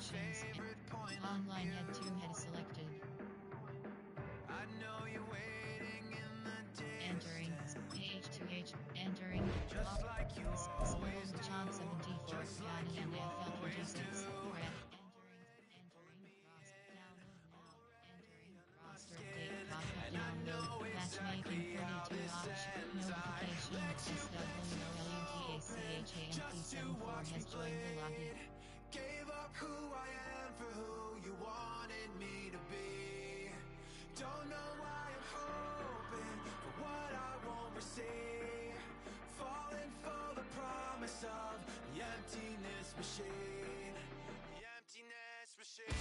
Options. Online head-to-head selected. Entering. H2H. Entering. John 74. Madden and NFL 26. Red. Entering. Roster. Download now. Entering. Roster update. Pop-up download. Matchmaking 32 option. Notification. SWOLUTACHAMP74 has joined the lobby. Gave up who I am for who you wanted me to be. Don't know why I'm hoping for what I won't receive. Falling for the promise of the emptiness machine. The emptiness machine.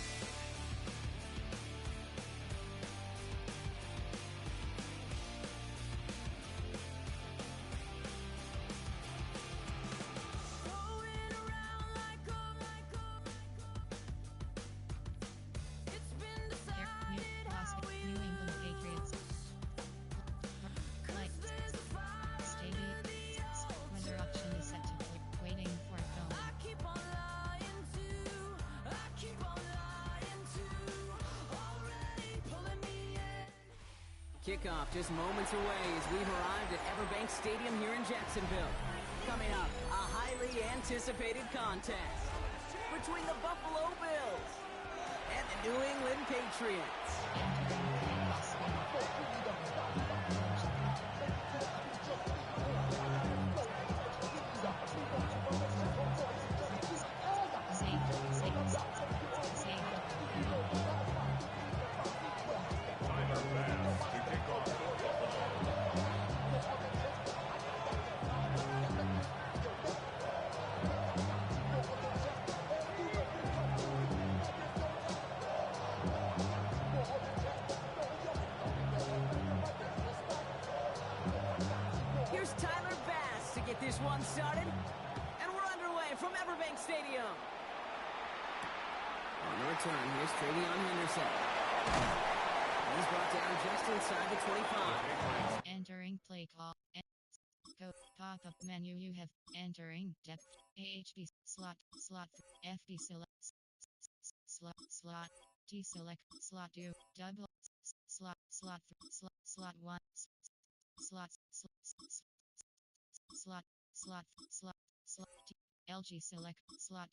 Kickoff just moments away as we've arrived at Everbank Stadium here in Jacksonville. Coming up, a highly anticipated contest between the Buffalo Bills and the New England Patriots. This one started, and we're underway from Everbank Stadium. On the return, here's Travion Henderson. He's brought down just inside the 25. Entering play call. Go pop-up menu. You have entering depth AHB slot FB select slot deselect slot 2 double slot 1 slot LG select slot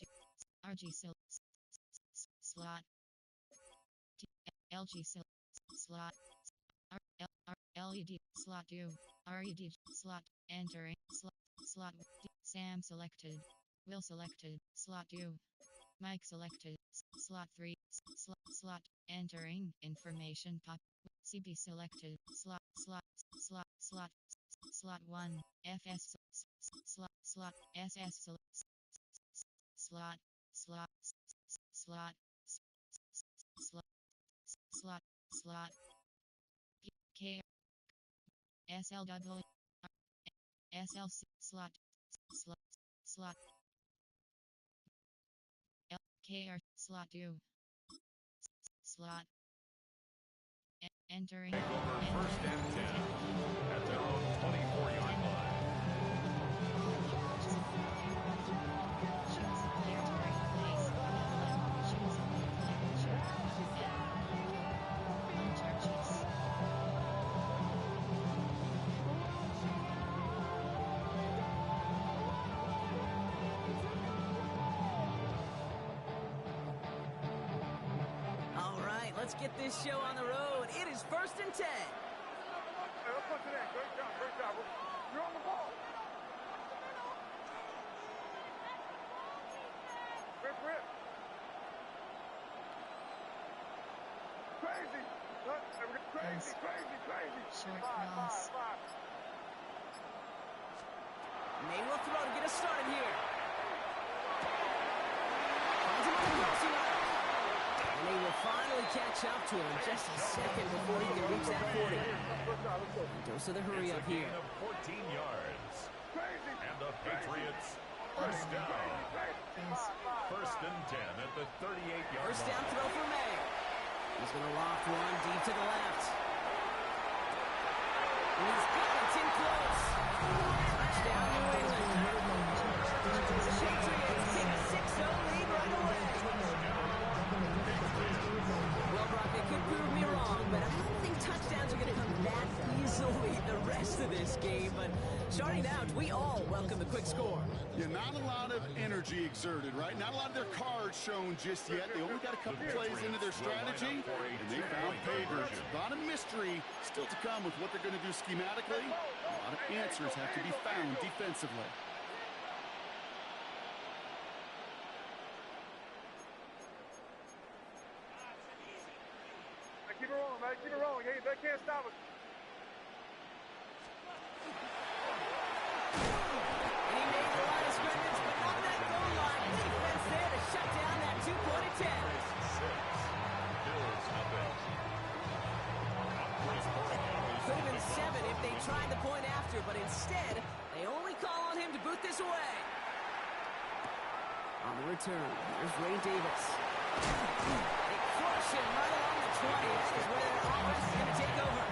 RG select slot LG select slot LED slot 2 RED slot entering slot Sam selected Will selected slot 2 Mike selected slot 3 slot entering information pop CB selected slot 1 FS slot SS slot K SLW SLC slot LKR slot 2 slot entering first and 10 at their own 24-yard line. Let's get this show on the road. It is 1st and 10. Hey, let's put it in. Great job. You're on the ball. Rip. Crazy. Crazy. Short cross. May will throw to get us started here. Finds him on the crossing line. And they will finally catch up to him just a second before he can reach that 40. Dose of the hurry up here. 14 yards. And the Patriots first down. First and 10 at the 38-yard line. First down throw for May. He's going to loft one deep to the left. And he's got it in close. Touchdown New England. The Patriots take a 6-0 lead right away. We all welcome the quick score. Yeah, not a lot of energy exerted, right? Not a lot of their cards shown just yet. They only got a couple plays into their strategy, and they found pay dirt. A lot of mystery still to come with what they're going to do schematically. A lot of answers have to be found defensively. Keep it rolling, man. Keep it rolling. They can't stop us. He made the line of scrimmage, but not that goal line. Defense there to shut down that two-point attempt. Bills nothing. Could have been 7 if they tried the point after, but instead, they only call on him to boot this away. On the return, here's Ray Davis. They crush him right along the 20. That is where their offense is going to take over.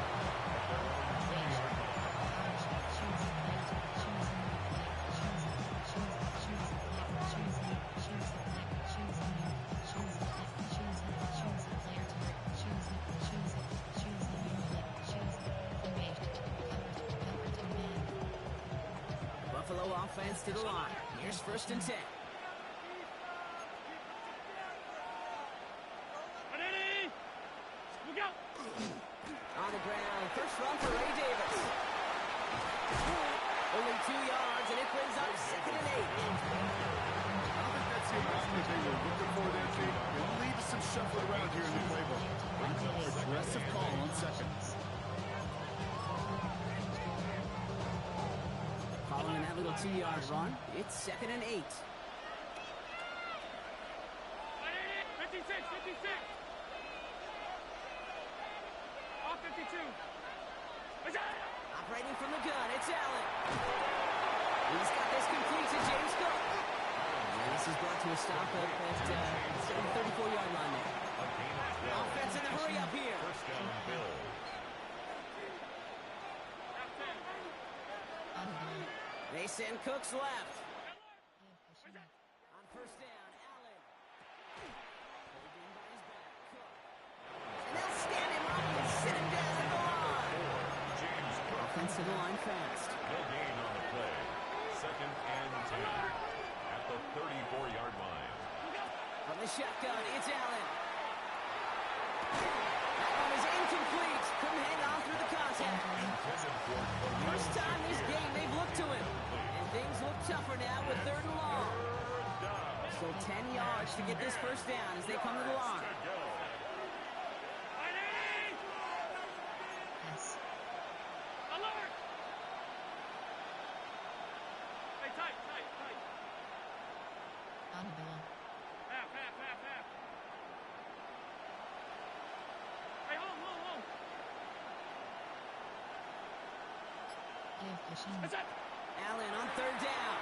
Buffalo offense to the line. Here's 1st and 10. On the ground, first run for Ray Davis. Only 2 yards, and it brings up 2nd and 8. I don't think that's the amount that they were looking for there, Jake. They'll leave some shuffle around here in the playbook. Aggressive call on 2nd. Following that little 2-yard run, it's 2nd and 8. 56. Off 52. Operating from the gun, it's Allen. He's got this complete to James Cook. And this is brought to a stop at the 34-yard line there. Offense in the hurry up here. First down, Bill. They send Cooks left. On 1st down, Allen. Pulled in by his back, Cook. And they'll stand him up and sit him down at the line. James Cook. Offense to the line fast. No gain on the play. 2nd and 10 at the 34-yard line. From the shotgun, it's Allen. That one is incomplete. Couldn't hang on through the contact. First time this game they've looked to him. And things look tougher now with 3rd and long. So 10 yards to get this first down as they come to the line. Yes. Alert! Hey, tight. Audible. Half. Hey, hold. Give Hashim. That's it. Allen on 3rd down.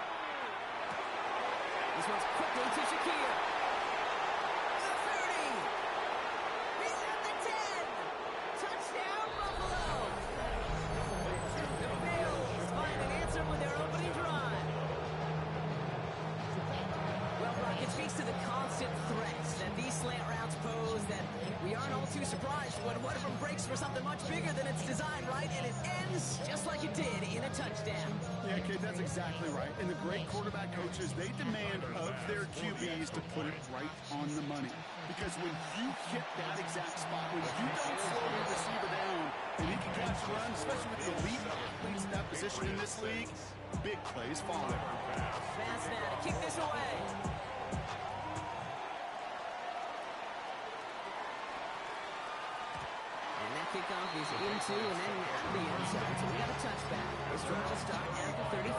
This one's quickly to Shakir. The 30. He's at the 10. Touchdown, Buffalo. The Bills find an answer with their opening drive. Well, Brock, it speaks to the constant threats that these slant routes pose that we aren't all too surprised when one of them breaks for something much bigger than it's designed, right? And it ends just like it did in a touchdown. Yeah, kid, that's exactly right. And the great quarterback coaches, they demand of their QBs to put it right on the money. Because when you hit that exact spot, when you don't slow your receiver down, and he can catch and run, especially with the elite athletes in that position in this league, big plays follow. Fast now to kick this away. And that kickoff is into and then out of the end zone. So we got a touchback. This drive will start at the 35.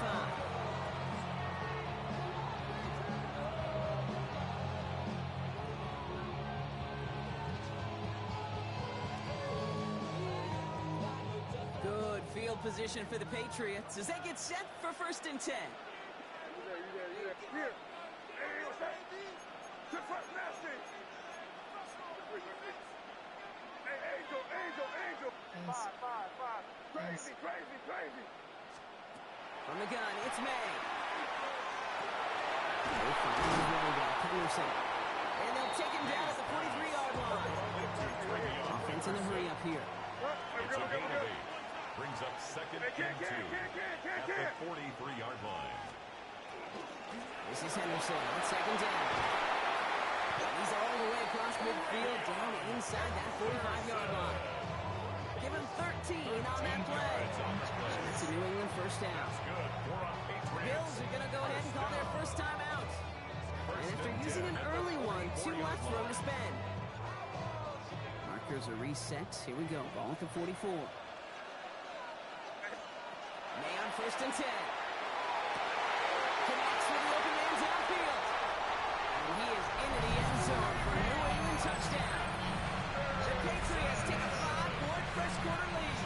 Good field position for the Patriots as they get set for 1st and 10. You there. Here. Hey, what's that? To front, nasty. Hey, Angel. 5. Crazy. From the gun, it's May. They find his way back, Henderson. And they'll take him down at the 43-yard line. Offense in the hurry up here. It's a gain of 8. Brings up second and 2 at the 43-yard line. This is Henderson on second down. He's all the way across midfield, down inside that 45-yard line. Give him 13 on that play. That's a New England first down. The Bills are going to go ahead and call their first time out. And after using an early one, 2 left for him to spend. Markers are reset. Here we go. Ball at the 44. May on first and 10. Connects with the open man downfield. And he is into the end zone for a New England touchdown. The Patriots take a 5-point first quarter lead.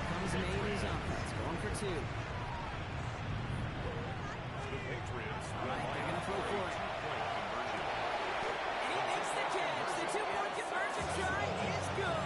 Comes May in his offense, going for 2. The Patriots All right, they're going to throw for it. And he makes the catch. The 2-point conversion try is good.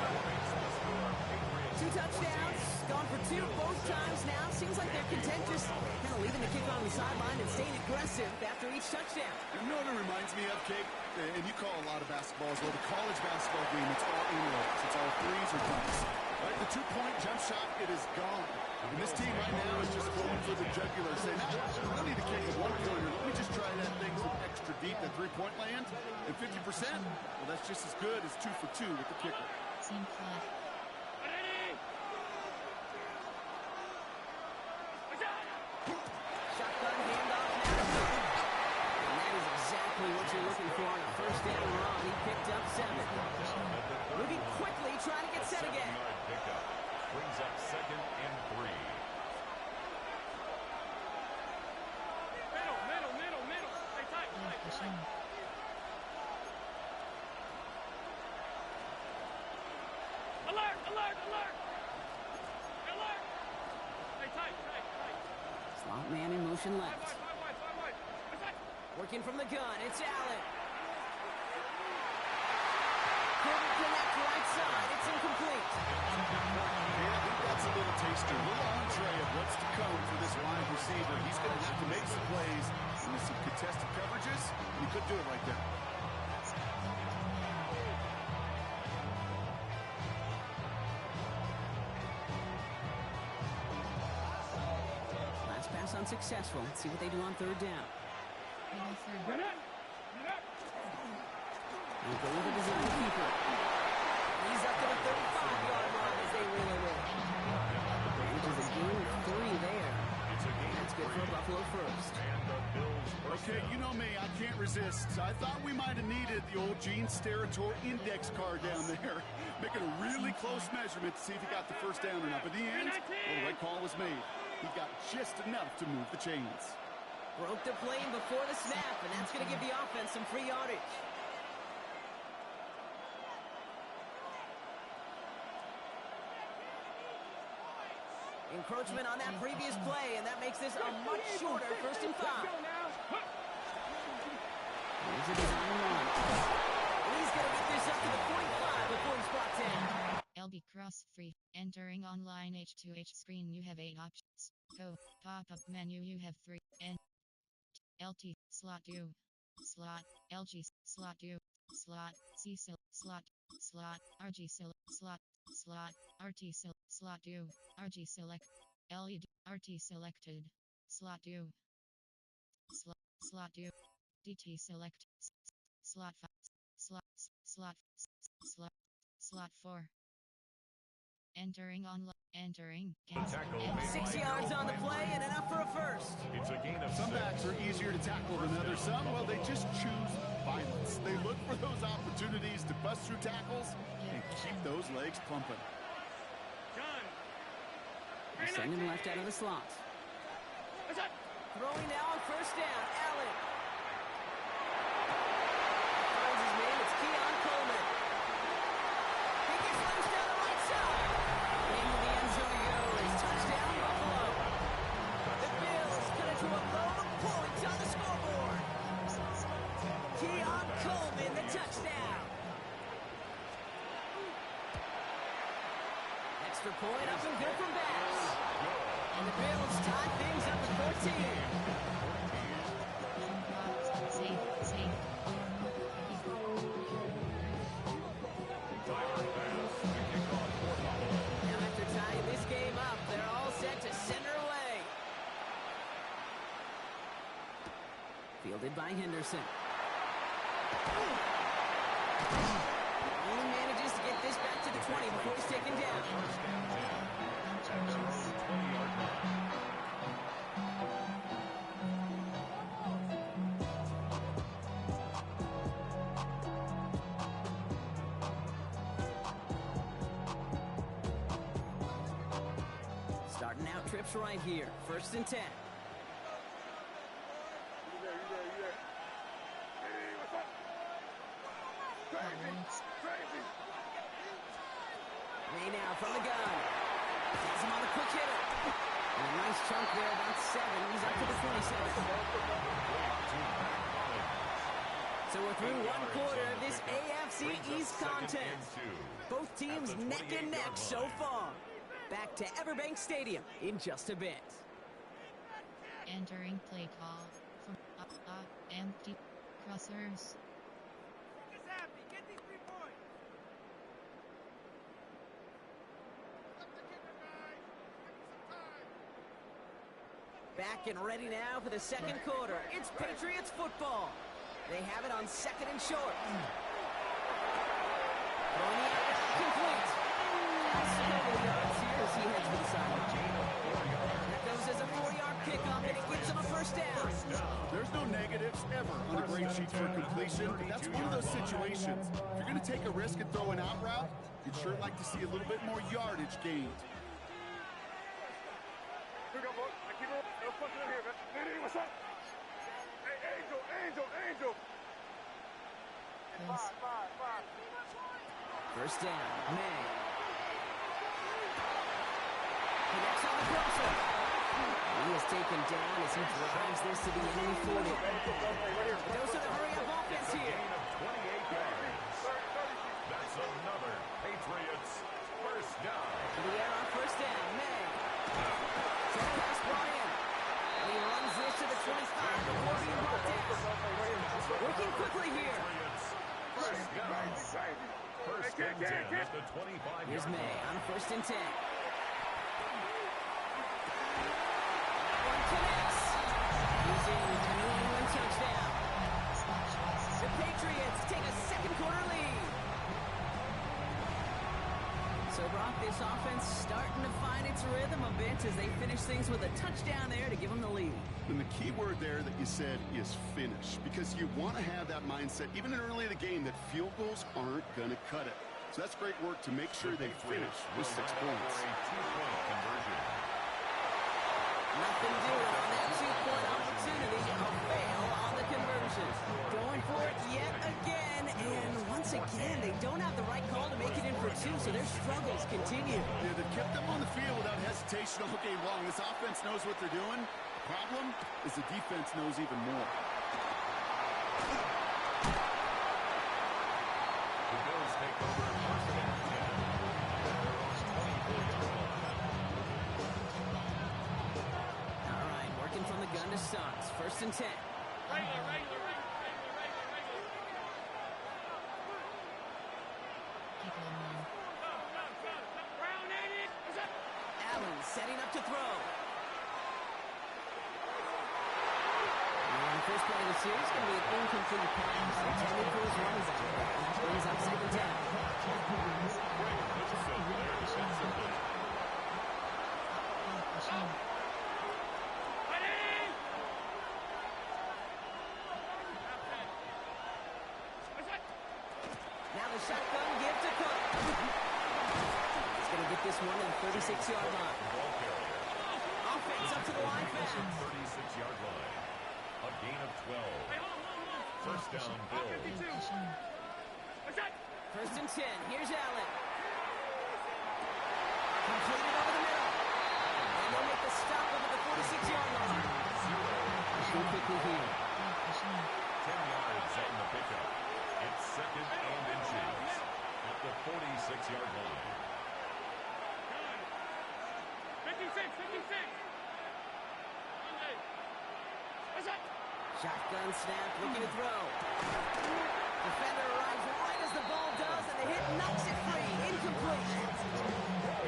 2 touchdowns, gone for 2 both times now. Seems like they're content just kind of leaving the kick on the sideline and staying aggressive after each touchdown. You know what it reminds me of, Kate? And you call a lot of basketball as well. The college basketball game, it's all inroads. It's all threes or dunks. Right? The 2-point jump shot, it is gone. And this team right now is just going for the jugular, saying, I don't need to kick a 1-pointer. Let me just try that thing from extra deep, that 3-point land. And 50%, well, that's just as good as 2 for 2 with the kicker. Team flag. Shotgun handoff now. And that is exactly what you're looking for on a first down run. He picked up 7. Moving quickly, trying to get set again. Pickup brings up second and 3. Middle. Stay tight. Pushing. Alert. Stay tight. Slot man in motion left. Wide. Working from the gun, it's Allen. Couldn't connect right side, it's incomplete. Yeah, I think that's a little taster, a little entree of what's to come for this wide receiver. He's going to have to make some plays with some contested coverages, and he could do it right there. Last pass unsuccessful. Let's see what they do on third down. Middle third. They'll go with a design keeper. He's up to the 35-yard line as they reel away. Which is a gain of 3 there. That's good for a Buffalo first. Okay, you know me, I can't resist. I thought we might have needed the old Gene Steratore index card down there. Making a really close measurement to see if he got the first down or not. But in the end, well, the right call was made. He got just enough to move the chains. Broke the plane before the snap, and that's going to give the offense some free yardage. Encroachment on that previous play, and that makes this a much shorter 1st and 5. Here's a design run. And he's going to get this up to the 45 before he's brought down. LB cross free. Entering online H2H screen you have 8 options. Go. Pop-up menu you have 3. N. LT. Slot U. Slot. LG. Slot U. Slot. C. Slot. Slot. RG. Slot. Slot. RT. Slot U. RG. Select. LED. RT. Selected. Slot U. Slot U. DT. Select. Slot 5. Slot 4. Entering online. Entering. Tackle. 6 yards on the play and enough for a first. It's a gain of Some 6. backs are easier to tackle than others. Some, well, they just choose violence. They look for those opportunities to bust through tackles and keep those legs pumping. They send him left out of the slot. Throwing now on first down. Allen. Finds his man. It's Keon Coleman. He gets loose down the right side. Into the end zone he goes. Touchdown, Buffalo. The Bills cut it to a load of points on the scoreboard. Keon Coleman, the touchdown. Extra point up and good from Bass. And the Bills tie things up at 14. Safe. Now after tying Fielded by Henderson. Only manages to get this back to the 20 before he's taken down. Starting out trips right here. 1st and 10. May now from the gun. Has him on the quick hitter. And a nice chunk there, about 7. He's up to the 27. So we're through one quarter of this AFC East contest. Both teams neck and neck so far. Back to Everbank Stadium in just a bit. Entering play call from empty crossers. Get these 3 points. Back and ready now for the second quarter. It's Patriots football. They have it on 2nd and short. Throwing the air, complete. Pass over the yards here as he heads for the sideline. That goes as a 4-yard kickoff, and it gives him a 1st down. There's no negatives ever on a grade sheet for completion. That's one of those situations. If you're going to take a risk and throw an out route, you'd sure like to see a little bit more yardage gained. Here we go, boys. I keep it. Let's push it in here, man. Hey, what's up? Hey, Angel. 5. 1st down, May. Connects on the crosser. He is taken down as he drives this to the enemy 40. Those are the hurry-up offense here. 28 yards. That's another Patriots 1st down. To the air on 1st down, May. Check pass brought in. And he runs this to the 25 before being brought down. Working quickly here. First down. 1st and 10 at the 25. Here's May on 1st and 10. One connects. He's in with a New England touchdown. The Patriots take a second quarter lead. So Brock, this offense starting to find its rhythm a bit as they finish things with a touchdown there to give them the lead. And the key word there that you said is finish, because you want to have that mindset, even early in the game, that field goals aren't going to cut it. So that's great work to make sure they finish with 6 points. Nothing doing on that 2-point opportunity. A fail on the conversion. Going for it yet again, and once again, they don't have the right call to make it in for 2, so their struggles continue. Yeah, they've kept them on the field without hesitation all game long. This offense knows what they're doing. The problem is the defense knows even more. The Bills take over 1st and 10. All right, working from the gun to Suggs. 1st and 10. Allen setting up to throw. And the first play of the series is going to be an incomplete pass. Intended for his running back. That brings up 2nd down. Now the shotgun give to Cook. He's going to get this one to the 36-yard line. Offense up to the line fast. 36-yard line. A gain of 12. 1st down, Bills. 1st and 10. Here's Allen. Completed over the middle. And they'll make the stop over the 46-yard line. Go quickly here. 10 yards on the pickup. It's 2nd and inches at the 46-yard line. 56. Shotgun snap, looking to throw. Defender arrives right as the ball does, and the hit knocks it free. Incomplete.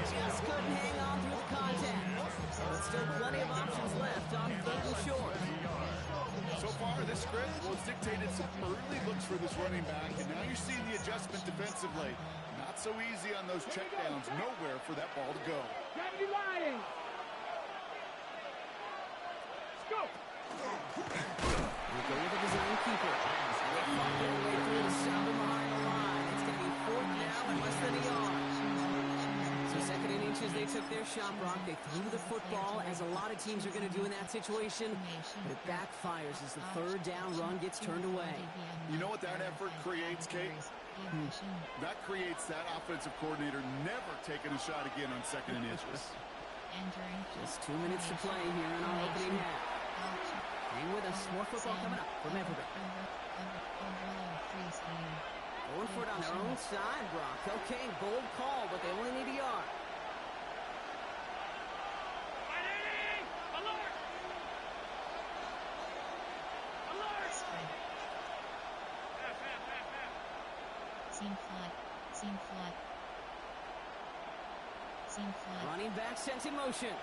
Just couldn't hang on through the contact. But still plenty of options left on 3rd and short. So far, this script? Well, it's dictated some early looks for this running back, and now you're seeing the adjustment defensively. Not so easy on those checkdowns. Nowhere for that ball to go. Gravity lying. Let's go. We go with the design keeper. They fought their way through the sound behind the line. It's going to be 4th down and less than a yard. So 2nd and inches, they took their shot, Brock. They threw the football, as a lot of teams are going to do in that situation. But it backfires as the 3rd down run gets turned away. You know what that effort creates, Kate? That creates that offensive coordinator never taking a shot again on 2nd and inches. Just 2 minutes to play here in our opening half. Hang with us. More football coming up from Everett. Going for it on their own side, Brock. Okay, bold call, but they only need a yard. Running back sent in motion.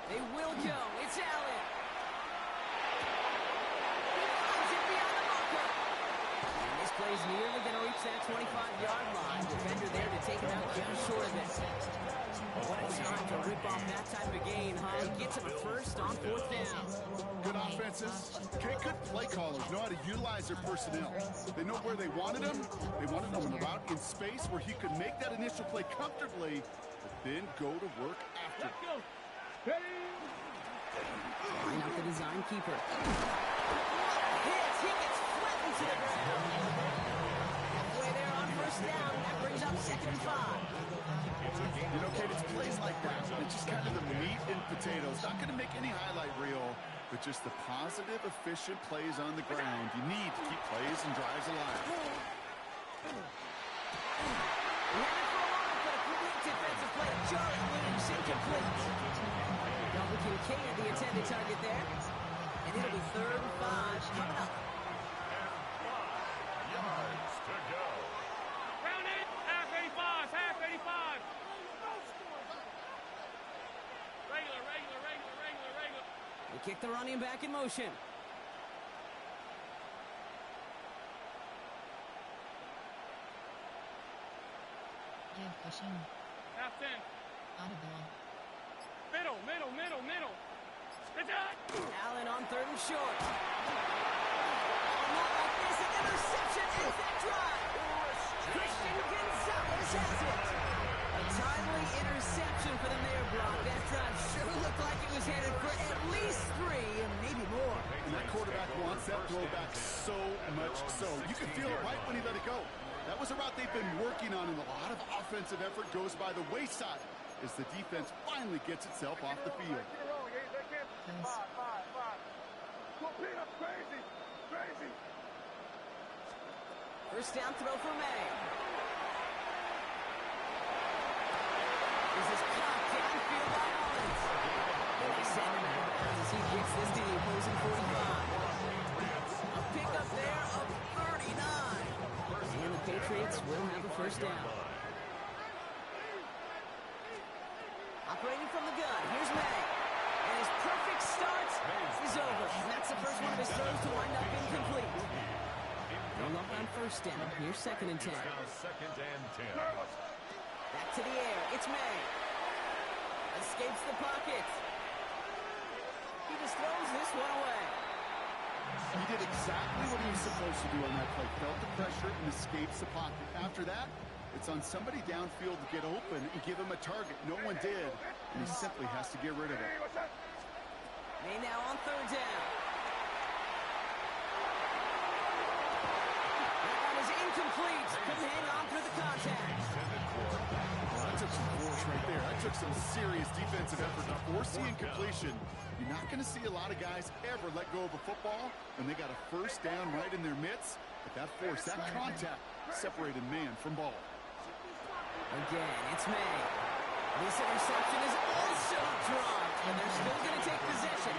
They will go. It's Allen. He finds it beyond the marker. And this play's nearly going to reach that 25-yard line. Defender there to take him out just short of it. What a time to rip off that type of gain, huh? He gets him a first on 4th down. Good offenses. Good play callers know how to utilize their personnel. They know where they wanted him. They wanted him on the route in space where he could make that initial play comfortably, but then go to work after. Let's go. Ready? Line up the design keeper. Hits. He gets flattened to the ground. Halfway there on 1st down. That brings up 2nd and 5. You know, Kate, it's plays like that. It's just kind of the meat and potatoes. Not going to make any highlight reel, but just the positive, efficient plays on the ground. You need to keep plays and drives alive. We had it for a moment, but a complete defensive play. Charlie Williams incomplete. Double Kincaid, the intended target there. And it'll be 3rd and 5 coming up. 5 yards to go. Round it. Half 85. Half 85. Regular. They kick the running back in motion. Half 10. Audible. Middle. It's out. Allen on 3rd and short. Not like this. An interception ends that drive. Christian Gonzalez has it. A timely interception for them there, Brock. That drive sure looked like it was headed for at least 3 and maybe more. And that quarterback wants that throwback so much so. You can feel it right when he let it go. That was a route they've been working on, and a lot of offensive effort goes by the wayside as the defense finally gets itself off the field. Crazy. 1st down throw for May. This is caught downfield by Owens. And they send him out of bounds as he gets this to the opposing 45. A pickup there of 39. And the Patriots will have a 1st down. Operating from the gun, here's May. And his perfect start is over. And that's the first one of his throws to wind up incomplete. They'll up on 1st down. Here's 2nd and 10. Now 2nd and 10. Back to the air. It's May. Escapes the pocket. He just throws this one away. He did exactly what he was supposed to do on that play. Felt the pressure and escapes the pocket. After that, it's on somebody downfield to get open and give him a target. No one did, and he simply has to get rid of it. May now on 3rd down. That one is incomplete. Couldn't hang on through the contact. Well, that took some force right there. That took some serious defensive effort to force the incompletion. You're not going to see a lot of guys ever let go of a football when they got a 1st down right in their midst. But that force, that contact, separated man from ball. Again, it's May. This interception is also dropped, and they're still going to take possession.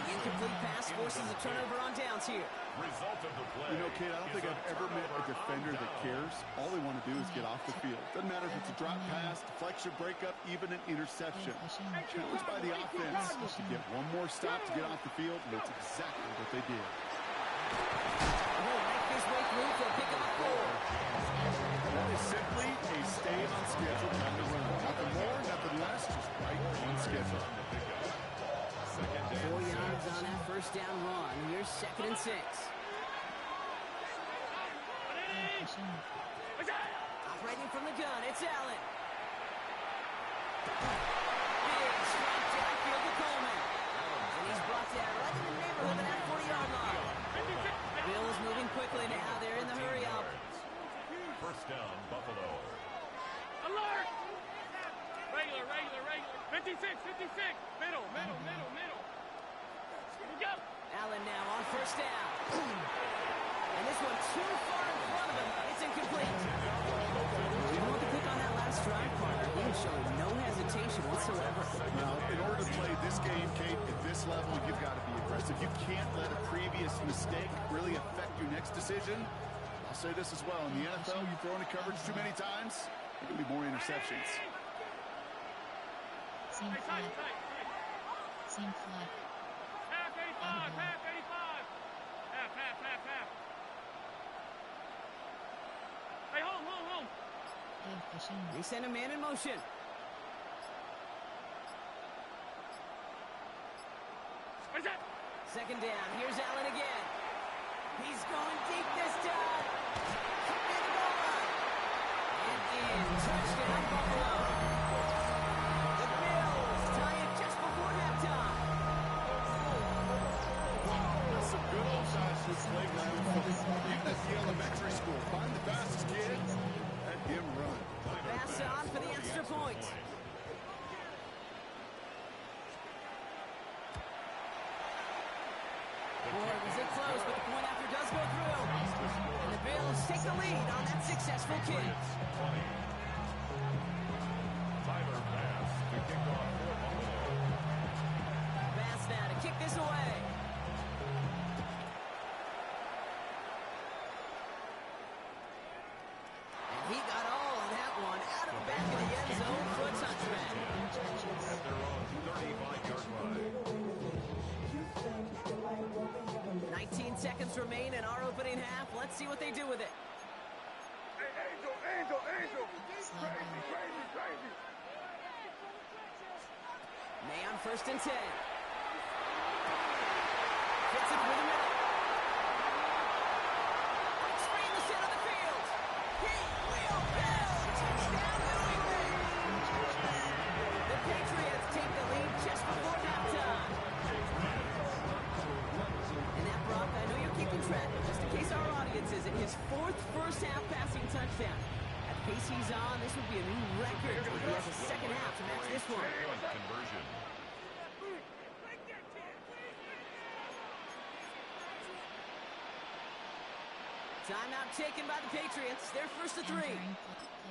The incomplete pass forces a turnover on downs here. Result of the play. You know, Kate, I don't think I've ever met a defender that cares. All they want to do is get off the field. Doesn't matter if it's a drop pass, deflection, breakup, even an interception. Challenged by the offense to get one more stop to get off the field, and that's exactly what they did. He'll make his way through for a pickup 4. That is simply a stay on schedule kind of run. Nothing more, nothing less, just right on schedule. 4 yards on that first down run. Here's 2nd and 6. Operating from the gun, it's Allen. Big strike downfield to Coleman. And he's brought down right in the neighborhood of that 40-yard line. Bills moving quickly now. They're in the hurry up. First down, Buffalo. Alert! Regular. 56. Middle. Go. Allen now on first down. And this one too far in front of him. It's incomplete. You want to pick on that last drive, partner. He was showing no hesitation whatsoever. Well, in order to play this game, Kate, at this level, you've got to be aggressive. You can't let a previous mistake really affect your next decision. I'll say this as well. In the NFL, you throw into coverage too many times, there can be more interceptions. Seam flat. Half 85. Half. Hey, home. Good fishing. They send a man in motion. What is that? 2nd down. Here's Allen again. He's going deep this time. Near the goal line. And in. Touchdown, Buffalo. The Bills tie it just before halftime. That's some good old-fashioned playground football. Even at the elementary school, find the fastest kid, let him run. Pass on for the extra point. Boy, was it close, but the point after does go through. And the Bills take the lead on that successful kick. Tyler Bass to kick off for Buffalo. Bass now to kick this away. And he got all of that one out of the back of the end zone for a touchback. At their own 35-yard line. 19 seconds remain in our opening half. Let's see what they do with it. Hey, Angel. Crazy. May on 1st and 10. Fits it through the middle. Straight in the center of the field. He will build. Touchdown, New England. The Patriots take the lead just before halftime. And that brought, I know you're keeping track, but just in case our audience isn't, his 4th first-half passing touchdown. At the pace he's on, this would be a new record. He has a 2nd half to match this one. Point conversion. Timeout taken by the Patriots. They're 1st to 3.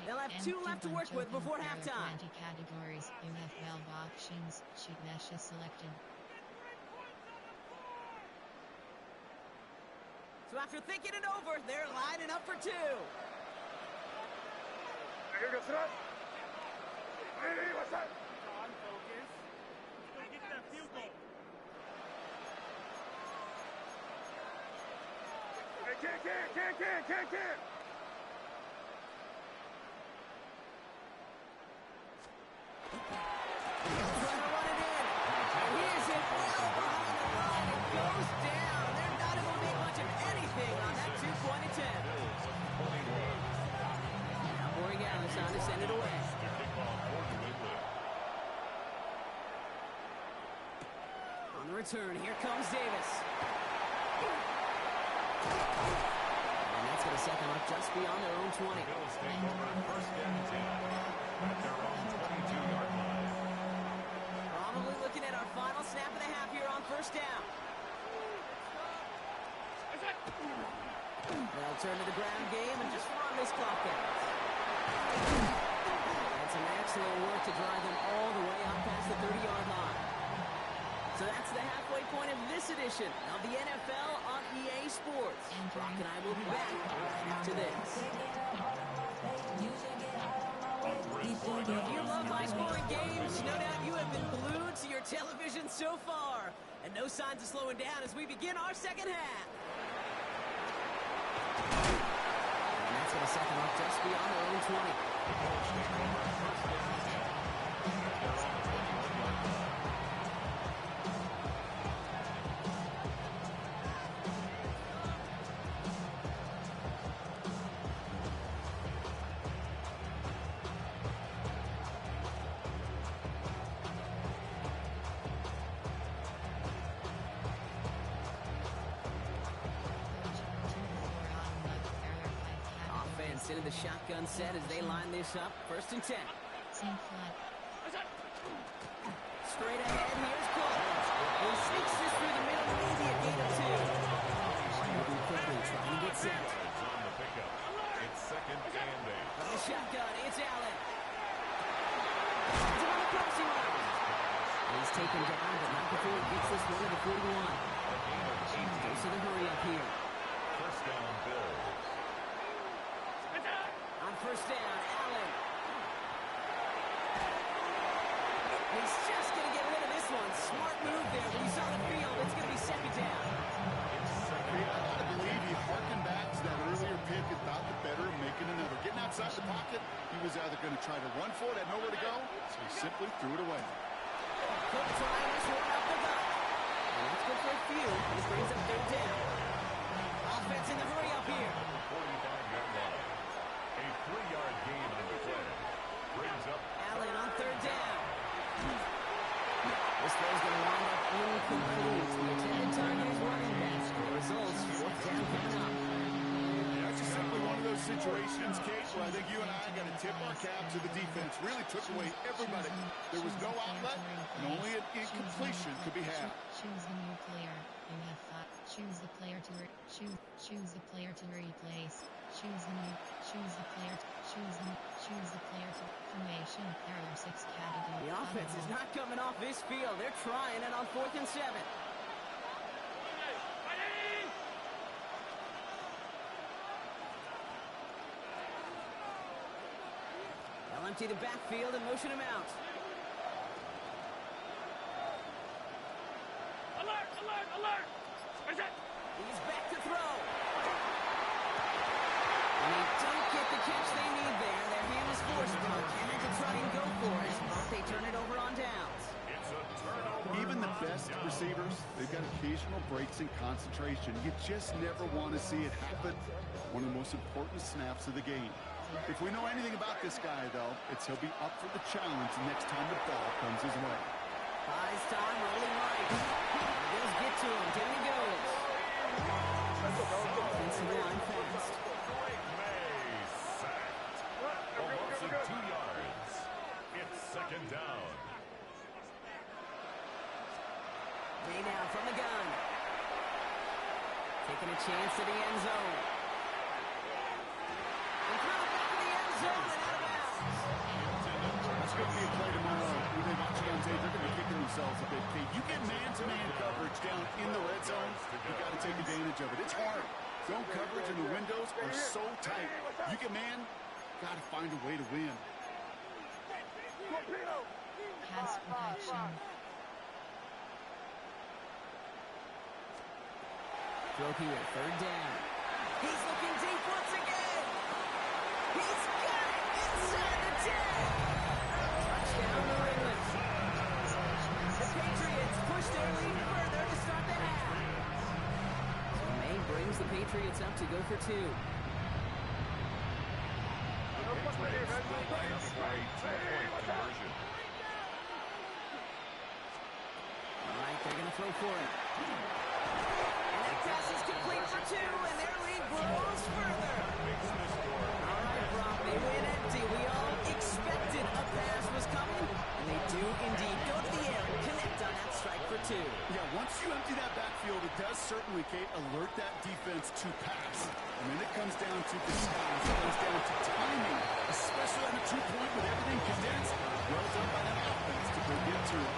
They'll have 2 left to work with before halftime. Categories. You have 12 options. Sheet mesh is selected. So after thinking it over, they're lining up for 2. Here goes it up. Hey, what's that? On focus. Let's get that field goal. Hey, can. Trying to run it in. And here's it well behind the line. It goes down. They're not able to make much of anything on that 2-point attempt. Now Corey Gallis on to send it away. On the return, here comes Davis. And that's going to set them up just beyond their own 20. Bills take over 1st and 10 at their own 22-yard line. Probably looking at our final snap of the half here on 1st down. They'll turn to the ground game and just run this clock out. And some excellent work to drive them If you love high-scoring games, no doubt you have been glued to your television so far. And no signs of slowing down as we begin our second half. And that's going to set them up just beyond their own 20. Into the shotgun set as they line this up. 1st and 10. Sink flat. Straight ahead, here's Cole. He sneaks this through the middle, maybe a gain of 2. Moving quickly, trying to get set. On the pickup. It's 2nd and 8. From the shotgun, it's Allen. It's on the crossing line. He's taken down, but not before he gets this one to the 41. Goes to the hurry up here. 1st down, Bills. On 1st down, Allen. He's just going to get rid of this one. Smart move there. When he saw the field, it's going to be 2nd down. I believe he harkened back to that earlier pick and thought the better of making another. Getting outside the pocket, he was either going to try to run for it, had nowhere to go, so he simply threw it away. Quick try this one up the gut. And that's good for a few. This brings up 3rd down. Offense in the hurry up here. 45-yard line. A 3-yard gain on the play. Brings up Allen on 3rd down. This throw's going to wind up incomplete. The intended target is running back. The results, 4th down coming up. That's just simply one of those situations, Kate, where I think you and I got to tip our cap to the defense. Really took away everybody. There was no outlet, and only an incompletion could be had. Choose the new player. You have 5. Choose the player to choose the player to replace. Choose the player to formation. There are 6 categories. The offense is not coming off this field. They're trying it on 4th and 7. They'll empty the backfield and motion him out. Alert! Alert! Alert! He's back to throw. And they don't get the catch they need there. Their hand is forced, but had to try and go for it. But they turn it over on downs. It's a turnover. Even the best receivers, they've got occasional breaks in concentration. You just never want to see it happen. One of the most important snaps of the game. If we know anything about this guy, though, it's he'll be up for the challenge next time the ball comes his way. Buys time, rolling right. Bills get to him. Down he goes. Offensive line fast. May sacked. A loss of 2 yards. It's 2nd down. Way now from the gun. Taking a chance at the end zone. And throw it back in the end zone and out of bounds. It's going to be a play tomorrow. We think MacJones, they're going to be kicking themselves a bit. Kate, you get man-to-man coverage down in the red zone, you got to take advantage of it. It's hard. Zone coverage and the windows are so tight. You get man, got to find a way to win. Pass protection. Throw here, 3rd down. He's looking deep once again. He's got it inside the 10. Touchdown, New England. The Patriots push their lead further to start the half. So May brings the Patriots up to go for 2. Conversion. All right, they're going to throw for it. And that pass is complete for 2, and their lead grows further. All right, Brock, they win empty. We all expected a pass was coming, and they do indeed go to the air and connect on that strike for 2. Yeah, once you empty that backfield, it does certainly, Kate, alert that defense to pass. And then it comes down to disguise. It comes down to timing, especially on a 2-point with everything condensed. Well done by that offense to go get to it.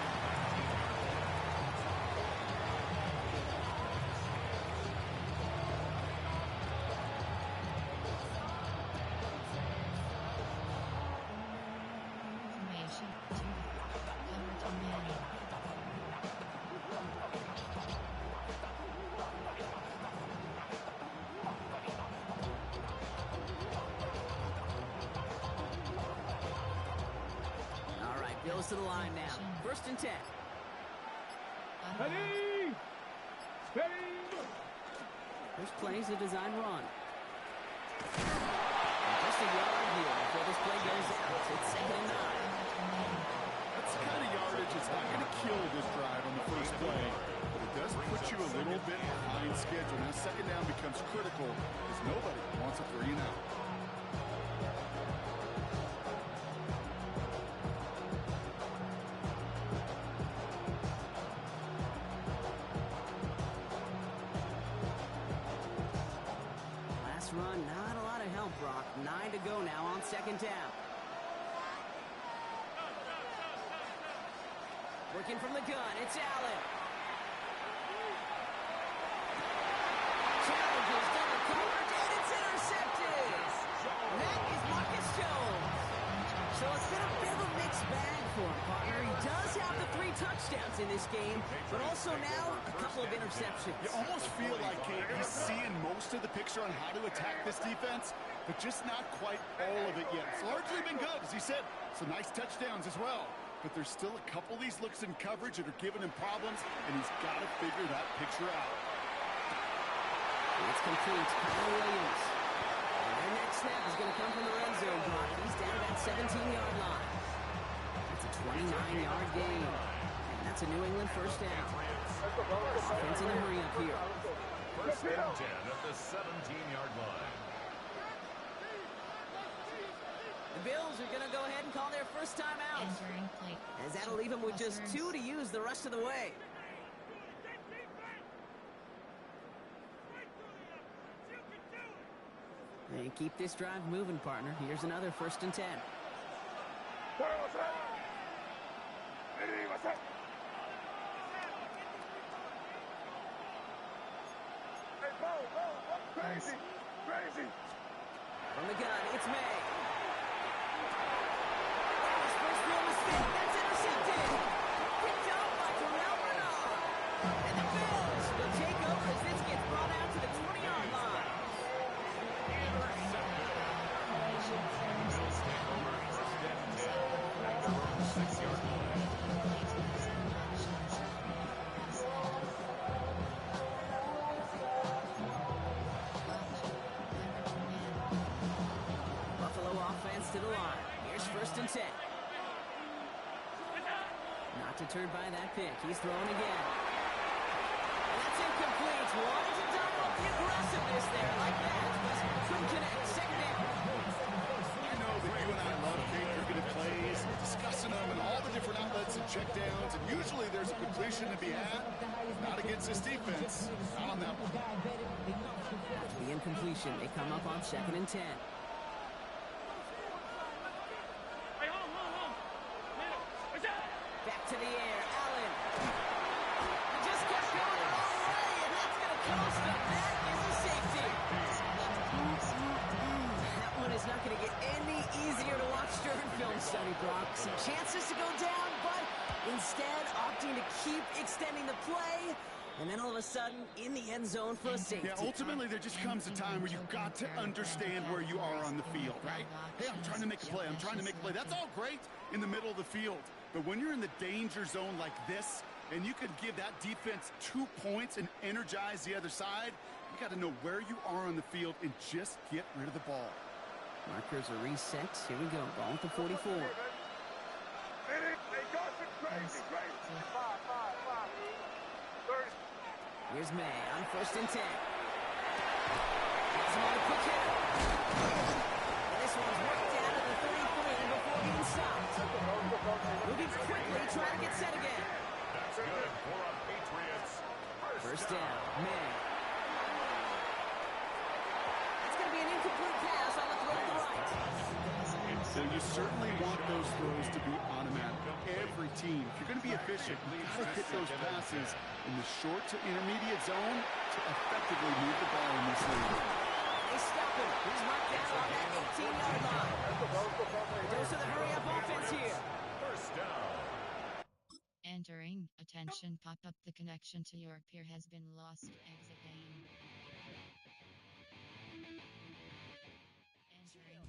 Goes to the line now. First and 10. Ready! Steady! This play's a design run. Just a yard here before this play goes out. It's 2nd and 9. That's the kind of yardage that's not going to kill this drive on the first play, but it does put you a little bit behind schedule. Now 2nd down becomes critical because nobody wants a 3 and out. Run, not a lot of help, Brock. 9 to go now on 2nd down. Working from the gun, it's Allen. Challenges double covered, and it's intercepted. And that is Marcus Jones. So it's been a bit of a mixed bag for him, partner. He does have the 3 touchdowns in this game, but also now a couple of interceptions. You almost feel like he's seeing most of the picture on how to attack this defense, but just not quite all of it yet. It's largely been good, as he said. Some nice touchdowns as well. But there's still a couple of these looks in coverage that are giving him problems, and he's got to figure that picture out. It's complete. Kyle Williams. And their next snap is going to come from the red zone block. He's down at that 17-yard line. It's a 29-yard gain. And that's a New England first down. Offense in a hurry up here. First and 10 at the 17-yard line. The Bills are going to go ahead and call their first time out. Entering play. As that'll leave them with just 2 to use the rest of the way. And keep this drive moving, partner. Here's another first and 10. Crazy! Crazy! From the gun, it's May. His first real mistake, that's intercepted. Picked up by Terrell Bernard. And the Bills will take over as this gets brought out to the 20-yard line. Buffalo offense to the line. Here's first and 10. Not deterred by that pick. He's throwing again. And that's incomplete. Wanted to double the aggressiveness there like that. But couldn't connect. 2nd down. I know that you and I love targeted plays, discussing them and all the different outlets and checkdowns, and usually there's a completion to be had. Not against this defense. Not on that one. After the incompletion, they come up on 2nd and 10. Back to the air, Allen. He just kept going the wrong way, and that's going to cost him. That is a safety. That one is not going to get any easier to watch during film study, Brock. Some chances to go down, but instead opting to keep extending the play. And then all of a sudden, in the end zone for a safety. Yeah, ultimately, there just comes a time where you've got to understand where you are on the field, right? Hey, I'm trying to make a play. I'm trying to make a play. That's all great in the middle of the field. But when you're in the danger zone like this, and you could give that defense 2 points and energize the other side, you got to know where you are on the field and just get rid of the ball. Markers are reset. Here we go. Ball at the 44. Here's May on 1st and 10. Has him on a quick hitter. And this one's worked out at the 33 before being stopped. Moving quickly, trying to get set again. That's good for a Patriots. First down, May. That's going to be an incomplete pass on the throw to the right. So you certainly want those throws to be automatic. Every team, if you're going to be efficient, you got to hit those passes in the short to intermediate zone to effectively move the ball in this league. They stop him. He's marked down on that 18-yard line. Dose of the hurry-up offense here. First down. Entering. Attention, pop up. The connection to your peer has been lost. Exit game. Entering.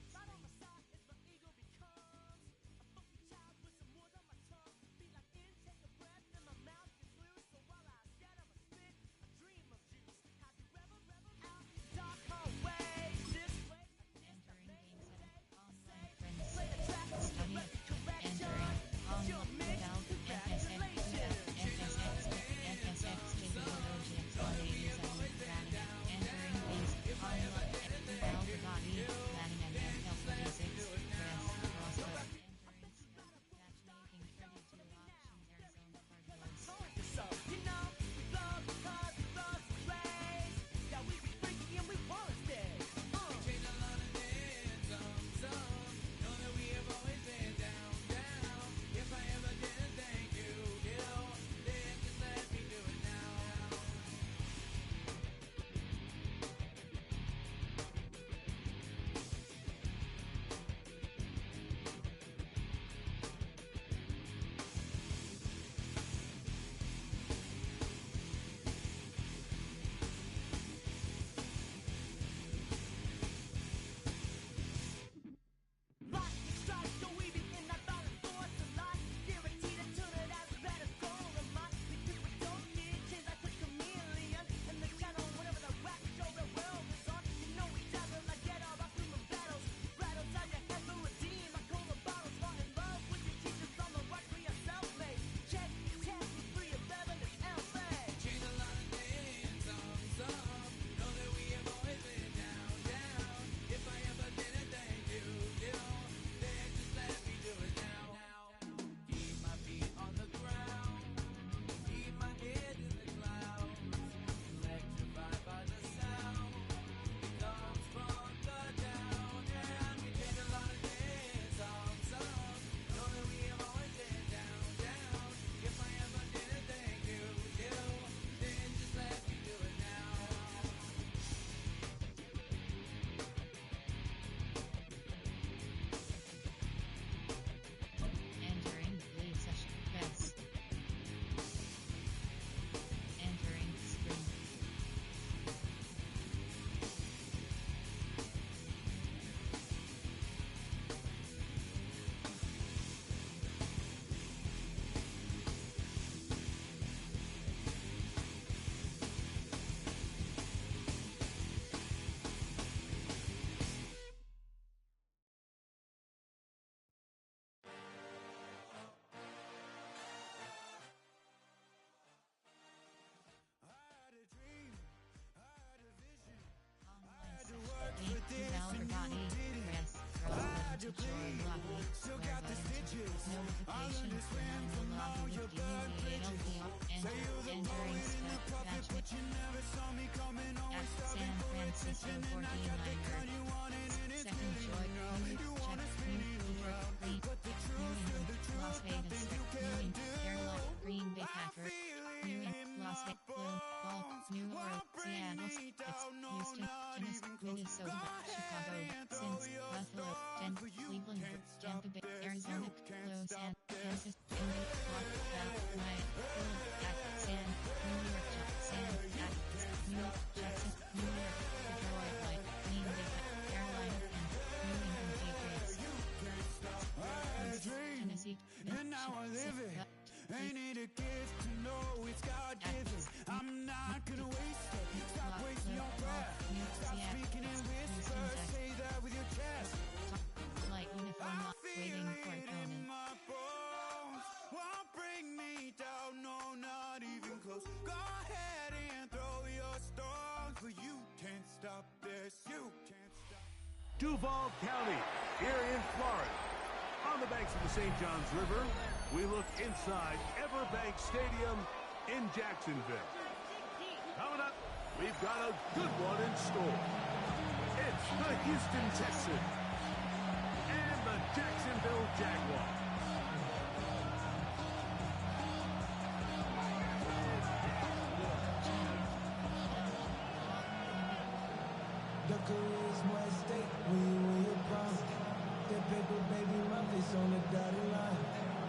entering step batch at San Francisco 49ers. Second joy, check, New York, Green, Las Vegas, New Carolina, Green Bay Packers, New Las Vegas, Ball, New Orleans, Seattle, Houston, Minnesota, Chicago, Cincy, Buffalo, Denver, Cleveland, Tampa Bay, Arizona, Los Angeles, Indy, Miami, San, New York, San, New York, Jackson, New York, Detroit, Green Bay, Carolina, and New England Patriots. Tennessee, And now I live it. Ain't it a gift to know it's God-given? I'm not gonna waste it. Stop wasting your breath. Stop speaking in whispers. Say that with your chest. Light uniform, waiting for Feel it in opponent. my bones. Won't bring me down, no, not even close. Go ahead and throw your stones, but you can't stop this. You can't stop. Duval County, here in Florida. On the banks of the St. Johns River, we look inside Everbank Stadium in Jacksonville. Coming up, we've got a good one in store. It's the Houston Texans and the Jacksonville Jaguars. The career's more at stake when you win your prime. That paper, baby, my face on the dotted line.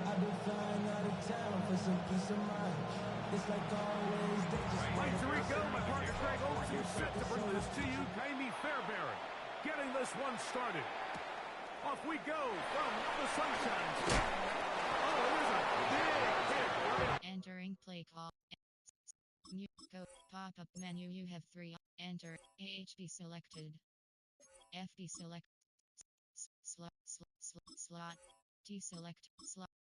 I've been flying out of town for some peace of mind. It's like always, they just Right, here we go. My partner Greg Olsen is set to bring this to you. Jamie Fairbairn getting this one started. Off we go from the Sunshine State. Oh, there's a big hit. Entering play call. New go pop-up menu. You have 3. Enter. AHB selected. FB select. Slot. T select.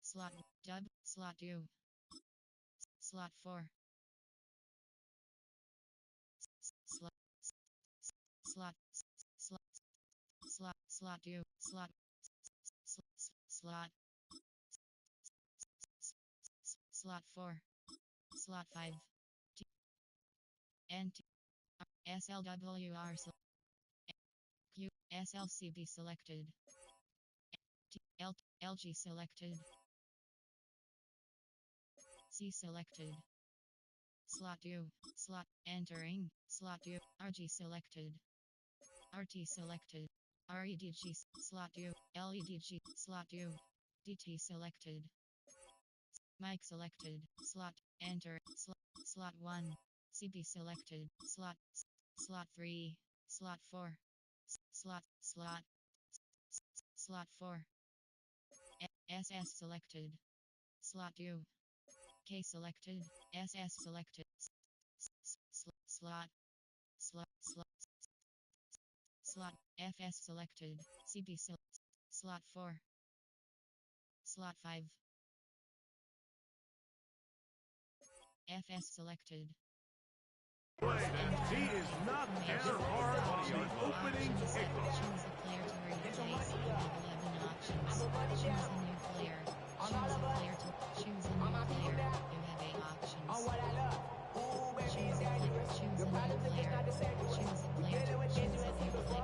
Slot. Dub. Slot 2. Slot 4. Slot 2. Slot Slot 4. Slot 5. SLWR Q SLCB selected. LG selected. C selected. Slot 2. Slot entering. Slot 2. RG selected. RT selected. REDG slot 2. LEDG slot 2. DT selected. Mic selected. Slot enter. Slot 1. CB selected. Slot 3. Slot 4. Slot 4. SS selected. Slot 2. K selected. SS selected. Slot FS selected. CB slot 4. Slot 5. FS selected. He is knocked down hard on the opening kickoff. Choose a player to replace. You have 11 options. Choose a new player. Choose a player to choose a new player. You have 8 options. Choose a new player. Choose a player to choose a player to replace. Choose a new player.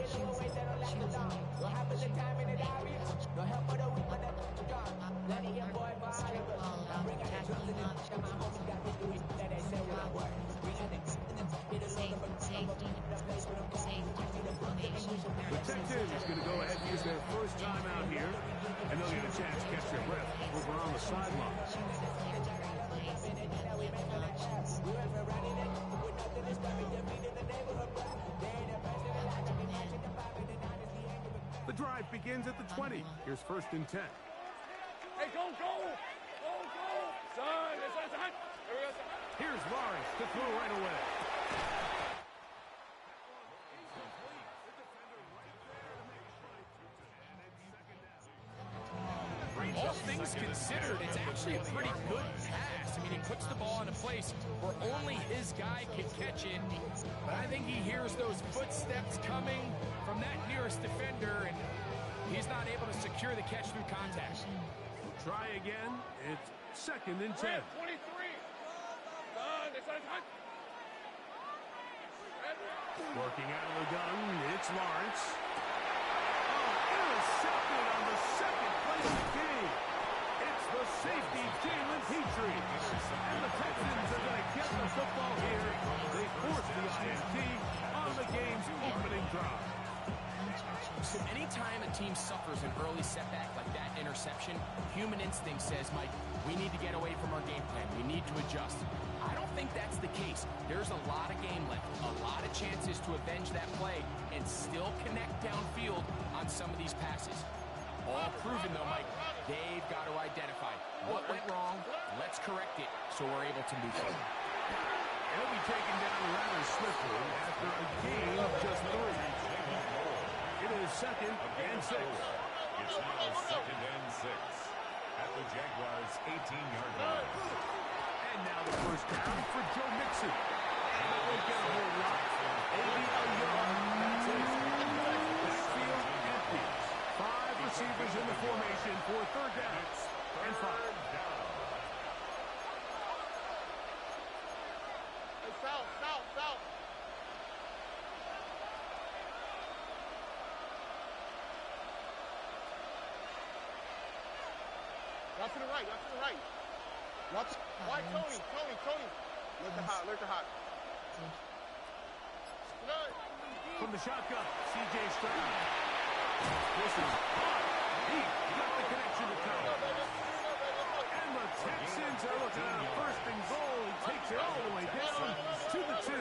Choose a new player. Strip ball out. Tackling options. Safety. Texans is going to go ahead and use their first time out here, and they'll get a chance to catch their breath over on the sideline. The drive begins at the 20. Here's 1st and 10. Hey, go! Son! Here's Lawrence to throw right away. All things considered, it's actually a pretty good pass. I mean, he puts the ball in a place where only his guy can catch it. But I think he hears those footsteps coming from that nearest defender, and he's not able to secure the catch through contact. Try again. It's 2nd and 10. 23. Working out of the gun, it's Lawrence. Oh, intercepted on the second play of the game. It's the safety, Jalen Petrie. And the Texans are going to get the football here. They force the INT on the game's opening drive. So anytime a team suffers an early setback like that interception, human instinct says, Mike, we need to get away from our game plan. We need to adjust. I don't think that's the case. There's a lot of game left, a lot of chances to avenge that play and still connect downfield on some of these passes. All proven, though, Mike. They've got to identify what went wrong. Let's correct it so we're able to move forward. He'll be taken down rather swiftly after a gain of just 3. It is 2nd and 6. It's now 2nd and 6 at the Jaguars' 18-yard line. And now the first down for Joe Mixon. And it won't get a whole lot. ABL yard. That's it. Backfield empty. 5 receivers in the formation for 3rd down and 5. South. Not to the right. Why, Tony? Look to hot. From the shotgun, C.J. Stroud. This is hot. He got the connection to cover. And the Texans are looking at a 1st and goal. He takes it all the way down to the 2.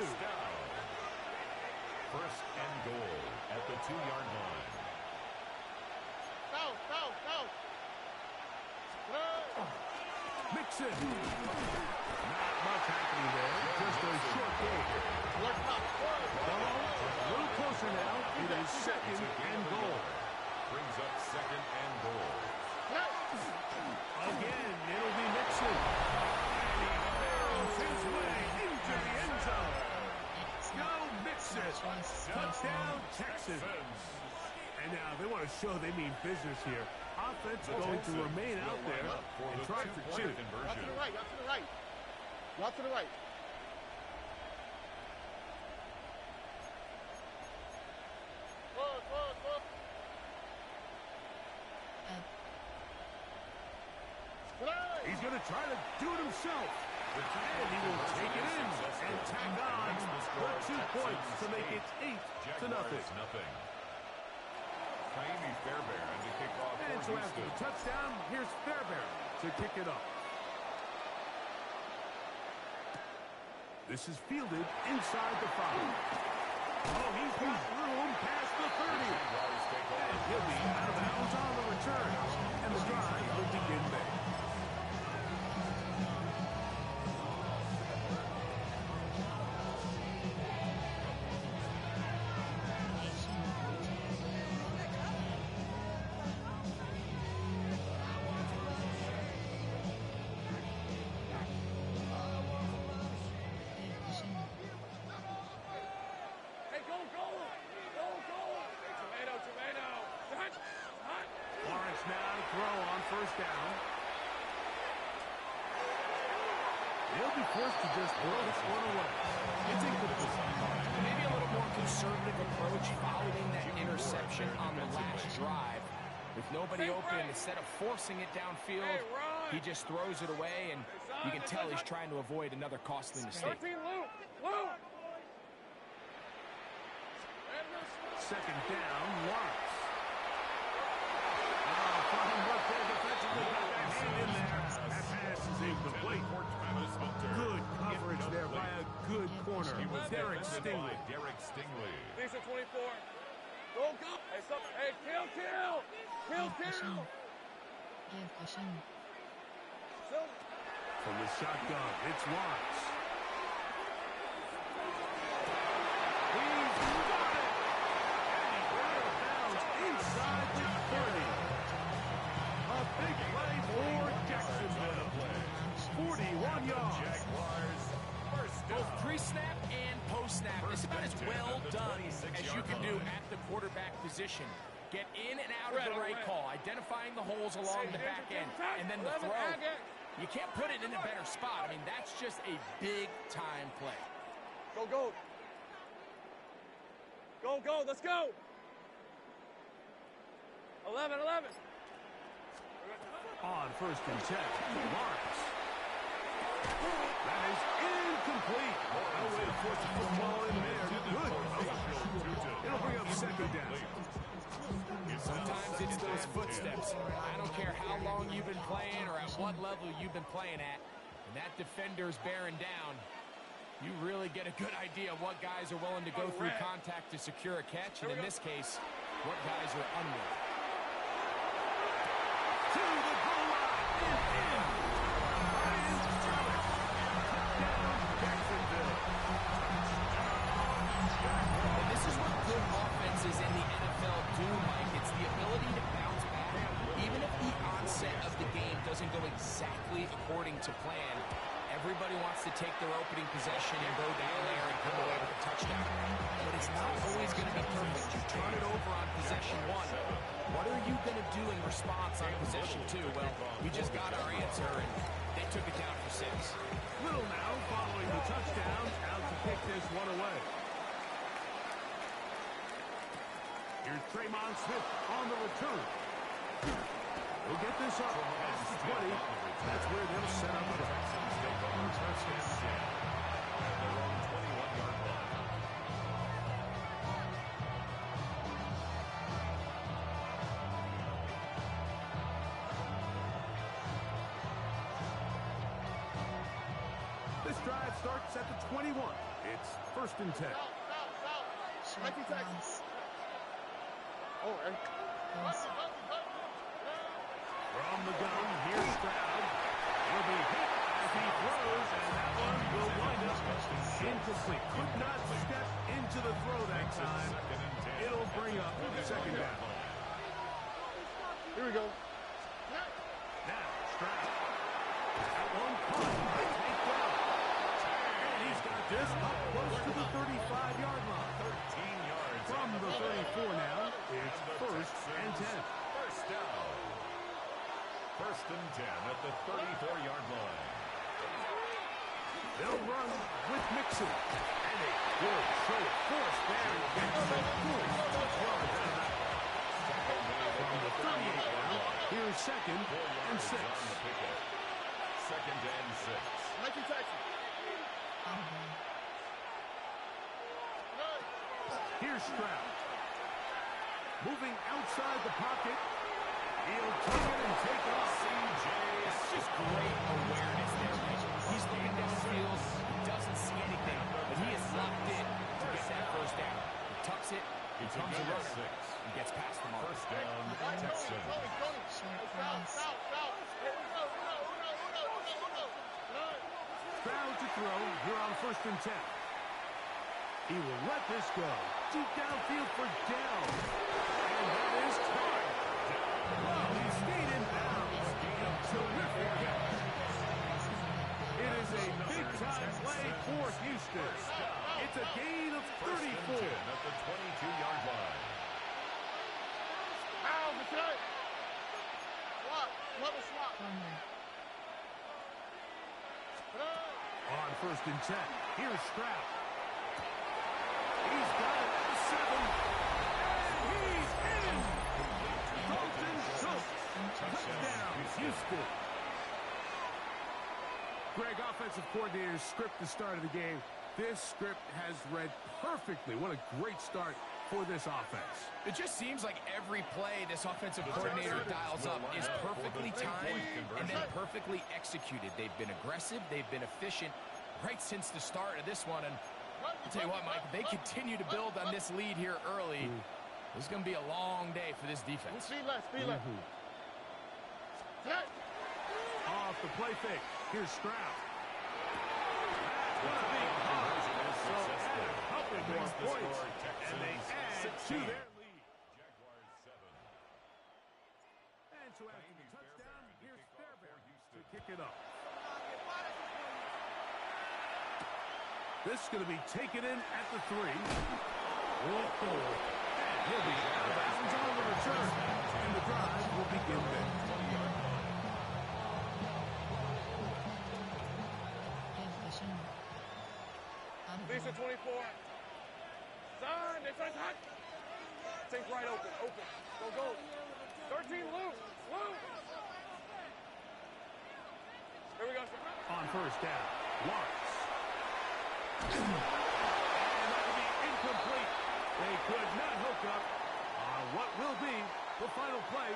1st and goal at the 2-yard line. South. Mixon. Not much happening there. Just a short goal. A little closer now. It is 2nd and goal. Brings up 2nd and goal. Again, it'll be Mixon. And he barrels his way into the end zone. Go Mixon. Touchdown, Texans. And now they want to show they mean business here. Offense going to remain out there and try for 2. Not to the right. He's going to try to do it himself. And he will take it in and tack on for 2 points to make it 8-0. Kaimi Fairbairn to kick off And so after the touchdown, here's Fairbairn to kick it off. This is fielded inside the 5. Oh, he's got room past the 30. And he'll be out of bounds on the return. And the drive will begin there. They'll be forced to just throw this one away. It's incomplete. Maybe a little more conservative approach following that interception on the last drive. With nobody open, instead of forcing it downfield, he just throws it away, and you can tell he's trying to avoid another costly mistake. 2nd down, Lawrence. Fine work there defensively. Got that hand in there. That pass is incomplete. Good coverage there by a good corner. Derek Stingley. Decent 24. Go. Hey, kill. Give cushion. From the shotgun, it's Lawrence. He's got it. And he got out of bounds inside the 30. A big play for Jacksonville. 41 yards. Both pre-snap and post-snap. It's about as well done as you can do at the quarterback position. Get in and out of the right call, identifying the holes along the back end, and then the throw. You can't put it in a better spot. I mean, that's just a big-time play. Go, go. Go, go, let's go. 11. On first and 10, Lawrence. That is incomplete. No way to force the football in there. Good. It'll bring up second down. Sometimes it's those footsteps. I don't care how long you've been playing or at what level you've been playing at. When that defender's bearing down, you really get a good idea of what guys are willing to go through contact to secure a catch, and in this case, what guys are unwilling. To the goal line and in. Ryan Stroud. Touchdown, Jacksonville. And this is what good offenses in the NFL do, Mike. It's the ability to bounce back. Even if the onset of the game doesn't go exactly according to plan, everybody wants to take their opening possession and go down there and come away with a touchdown. But it's not always going to be perfect. You turn it over on possession one. What are you going to do in response on possession two? Well, we just got our answer, and they took it down for 6. Little now following the touchdown, out to kick this one away. Here's Tremont Smith on the return. We'll get this up past the 20. That's where they'll set up the Texans take over first and 10 at their own 21-yard line. This drive starts at the 21. It's first and 10. Short pass. Oh, and From the gun, here's Stroud. Will be hit as he throws, and that one will wind up incomplete. Could not step into the throw that time. It'll bring up second down. here we go. Now, Stroud. That one caught. Take down. And he's got this up close to the 35-yard line. 13 yards. From the 34 now, it's first and 10. First down. First and 10 at the 34-yard line. They'll run with Mixon. And a good show of force there. And good touchdown. From the 38 now, here's second and 6. Second and 6. Mikey Texas. Here's Stroud. Moving outside the pocket. He'll take it and take off. CJ, it's just great awareness there, Mike. He's looking downfield. He doesn't see anything, but he is locked in to get that first down. He tucks it, becomes a runner, and gets past the mark. First down, Texans. Short pass. Stroud to throw here on first and 10. He will let this go. Deep downfield for Dell. And that is caught. Well, he stayed in bounds. Terrific catch. It is a big-time play for Houston. It's a gain of 34. First and 10 at the 22-yard line. Ow, McKay. Swap. Level swap. Corner. On first and 10, here's Stroud. He's got it at the 7. And he's in. Dalton Schultz. Touchdown, Houston. Greg, offensive coordinator's script the start of the game. This script has read perfectly. What a great start for this offense. It just seems like every play this offensive coordinator dials up is perfectly timed and then perfectly executed. They've been aggressive. They've been efficient right since the start of this one. And I'll tell you what, Mike, if they continue to build on this lead here early, this is going to be a long day for this defense. Speed left, speed left. Off the play fake. Here's Stroud. That's going to be caught. So add a couple more points, and they add to their lead. Jaguars 7. And so after the touchdown, here's Fairbairn to kick it up. This is going to be taken in at the 3. Will forward. And he'll be out of bounds on the return. And the drive will begin there. Extra 24. Son, it's hot. Think right, open. Go. 13, loose. Here we go, sir. On first down, Lawrence. And that will be incomplete. They could not hook up on what will be the final play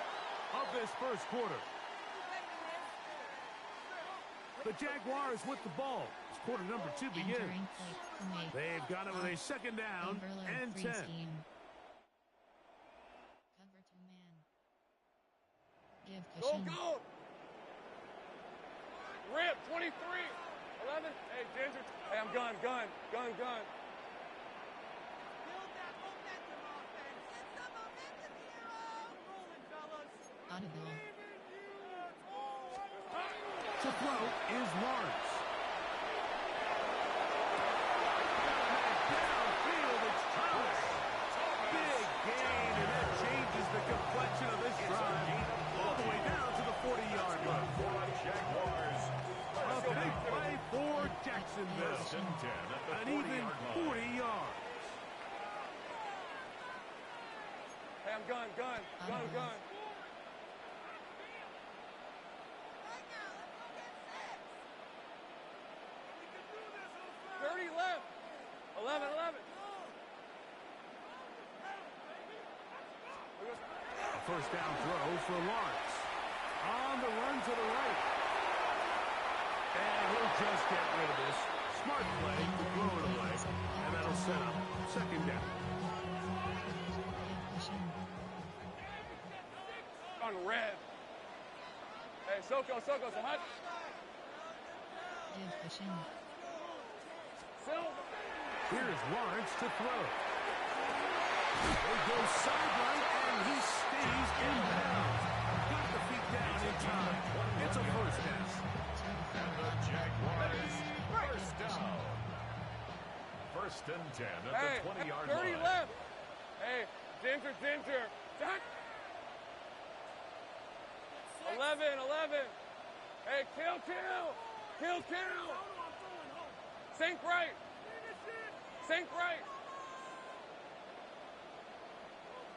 of this first quarter. The Jaguars with the ball as quarter number 2 begins. They've got it with a second down and 10. Cover 2 man. Give cushion. Go. Rip, 23. 11. Hey, Ginger. Hey, I'm gun. Build that momentum offense. Get some momentum here. Rolling, fellas. Audible. To throw is Lawrence. Downfield, it's Thomas. Big gain, and that changes the complexion of this drive. All the way down to the 40-yard line. Jaguars. A big play for Jacksonville. First and 10 at the An even 40-yard 40 yards. Hey, I'm gun. 30 left. 11. A first down throw for Lawrence. On the run to the right. And he'll just get rid of this. Smart play to throw it away. And that'll set up second down. Give cushion. On red. Hey, Soko, so hot. Give cushion. Silver. Here's Lawrence to throw. He goes sideline, and he stays in bounds. Got the feet down in time. It's a first down. And the Jaguars first down. First and 10 at Hey, the 20-yard 30 line. left. Hey, Ginger. Jack. 11. Hey, kill. Sink right.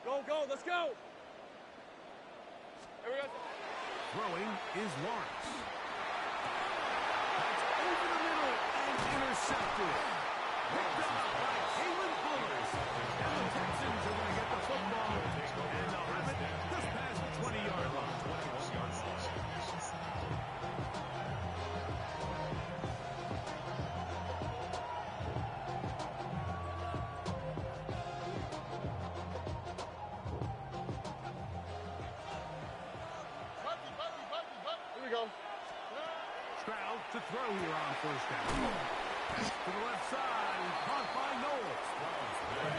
Go, let's go. Here we go. Throwing is Lawrence. That's over the middle and intercepted. Picked up by Kalen Bullard. And the Texans are going to get the football. And they'll have it just past the 20-yard line. Here we go. Stroud to throw here on first down. To the left side, caught by Noel.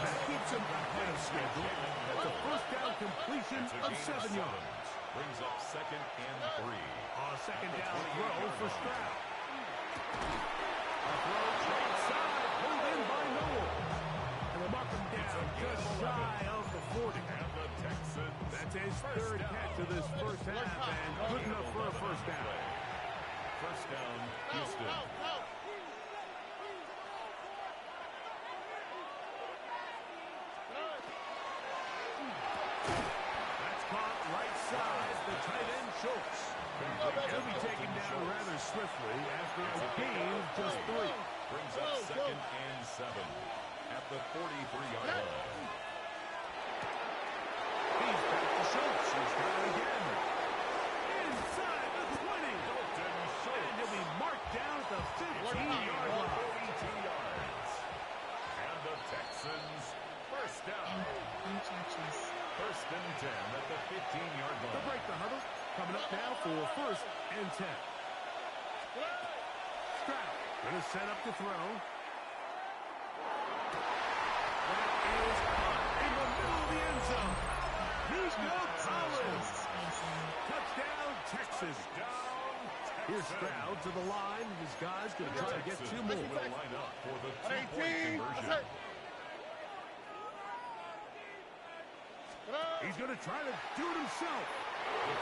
That keeps him ahead of schedule. That's a first down completion of 7 yards. Brings up second and 3. On a second down throw for Stroud. A throw right side, pulled in by Noel. And they'll mark him down just shy of the 40. And the Texans. That's his third catch of this first half, and good enough for a first down. First down, Houston. That's caught right side, the tight end Schultz. He'll be taken down rather swiftly after a gain of just 3. Brings up second and 7 at the 43-yard line. He's back to Schultz. He's down again. Inside the 20. And he'll be marked down at the 15-yard line. 42 yards. And the Texans first down. First and 10 at the 15-yard To line. break the huddle, coming up now for first and 10. Stroud going to set up to throw. That is in the middle of the end zone. Nico Collins. Touchdown, Texas. Here's Stroud to the line. His guy's going to try to get 2 more. Will line up for the 2-point conversion. He's going to try to do it himself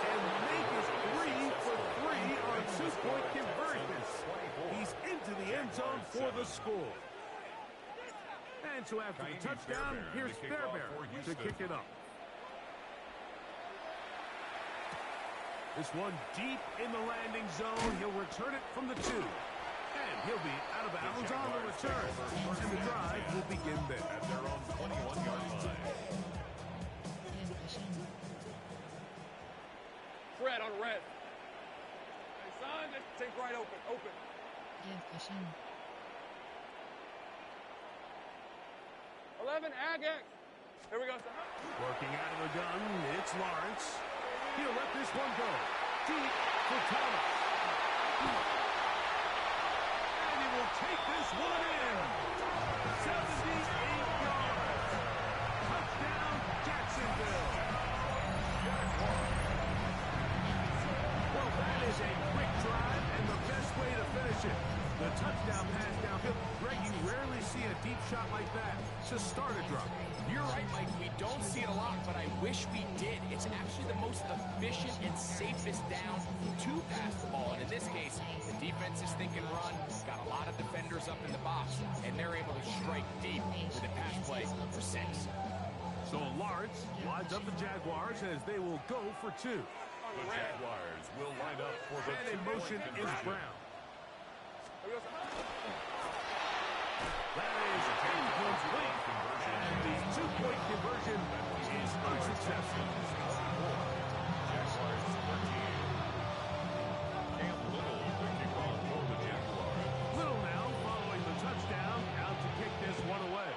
and make his 3 for 3 on 2-point conversions. He's into the end zone for the score. And so after the touchdown, here's Fairbairn to kick it up. This one deep in the landing zone. He'll return it from the 2. And he'll be out of bounds on the return. And the drive will begin there. At their own 21-yard line. Red on red. Hey, son, just take right open. Open. Give cushion. 11, Agak. Here we go, son. Working out of the gun, it's Lawrence. He'll let this one go. Deep for Thomas. And he will take this one in. 78 yards. Touchdown, Jacksonville. Well, that is a quick drive and the best way to finish it. The touchdown pass downfield. Greg, you rarely see a deep shot like that to start a drive. You're right, Mike. We don't see it a lot, but I wish we did. It's actually the most efficient and safest down to pass the ball. And in this case, the defense is thinking run, got a lot of defenders up in the box, and they're able to strike deep with a pass play for 6. So Lawrence lines up the Jaguars as they will go for 2. The Jaguars will line up for the and in motion is Brown. That is incomplete. And the 2-point conversion is unsuccessful. Jaguars 13. Cam Little, the kickoff for the Jaguars. Little now following the touchdown, out to kick this one away.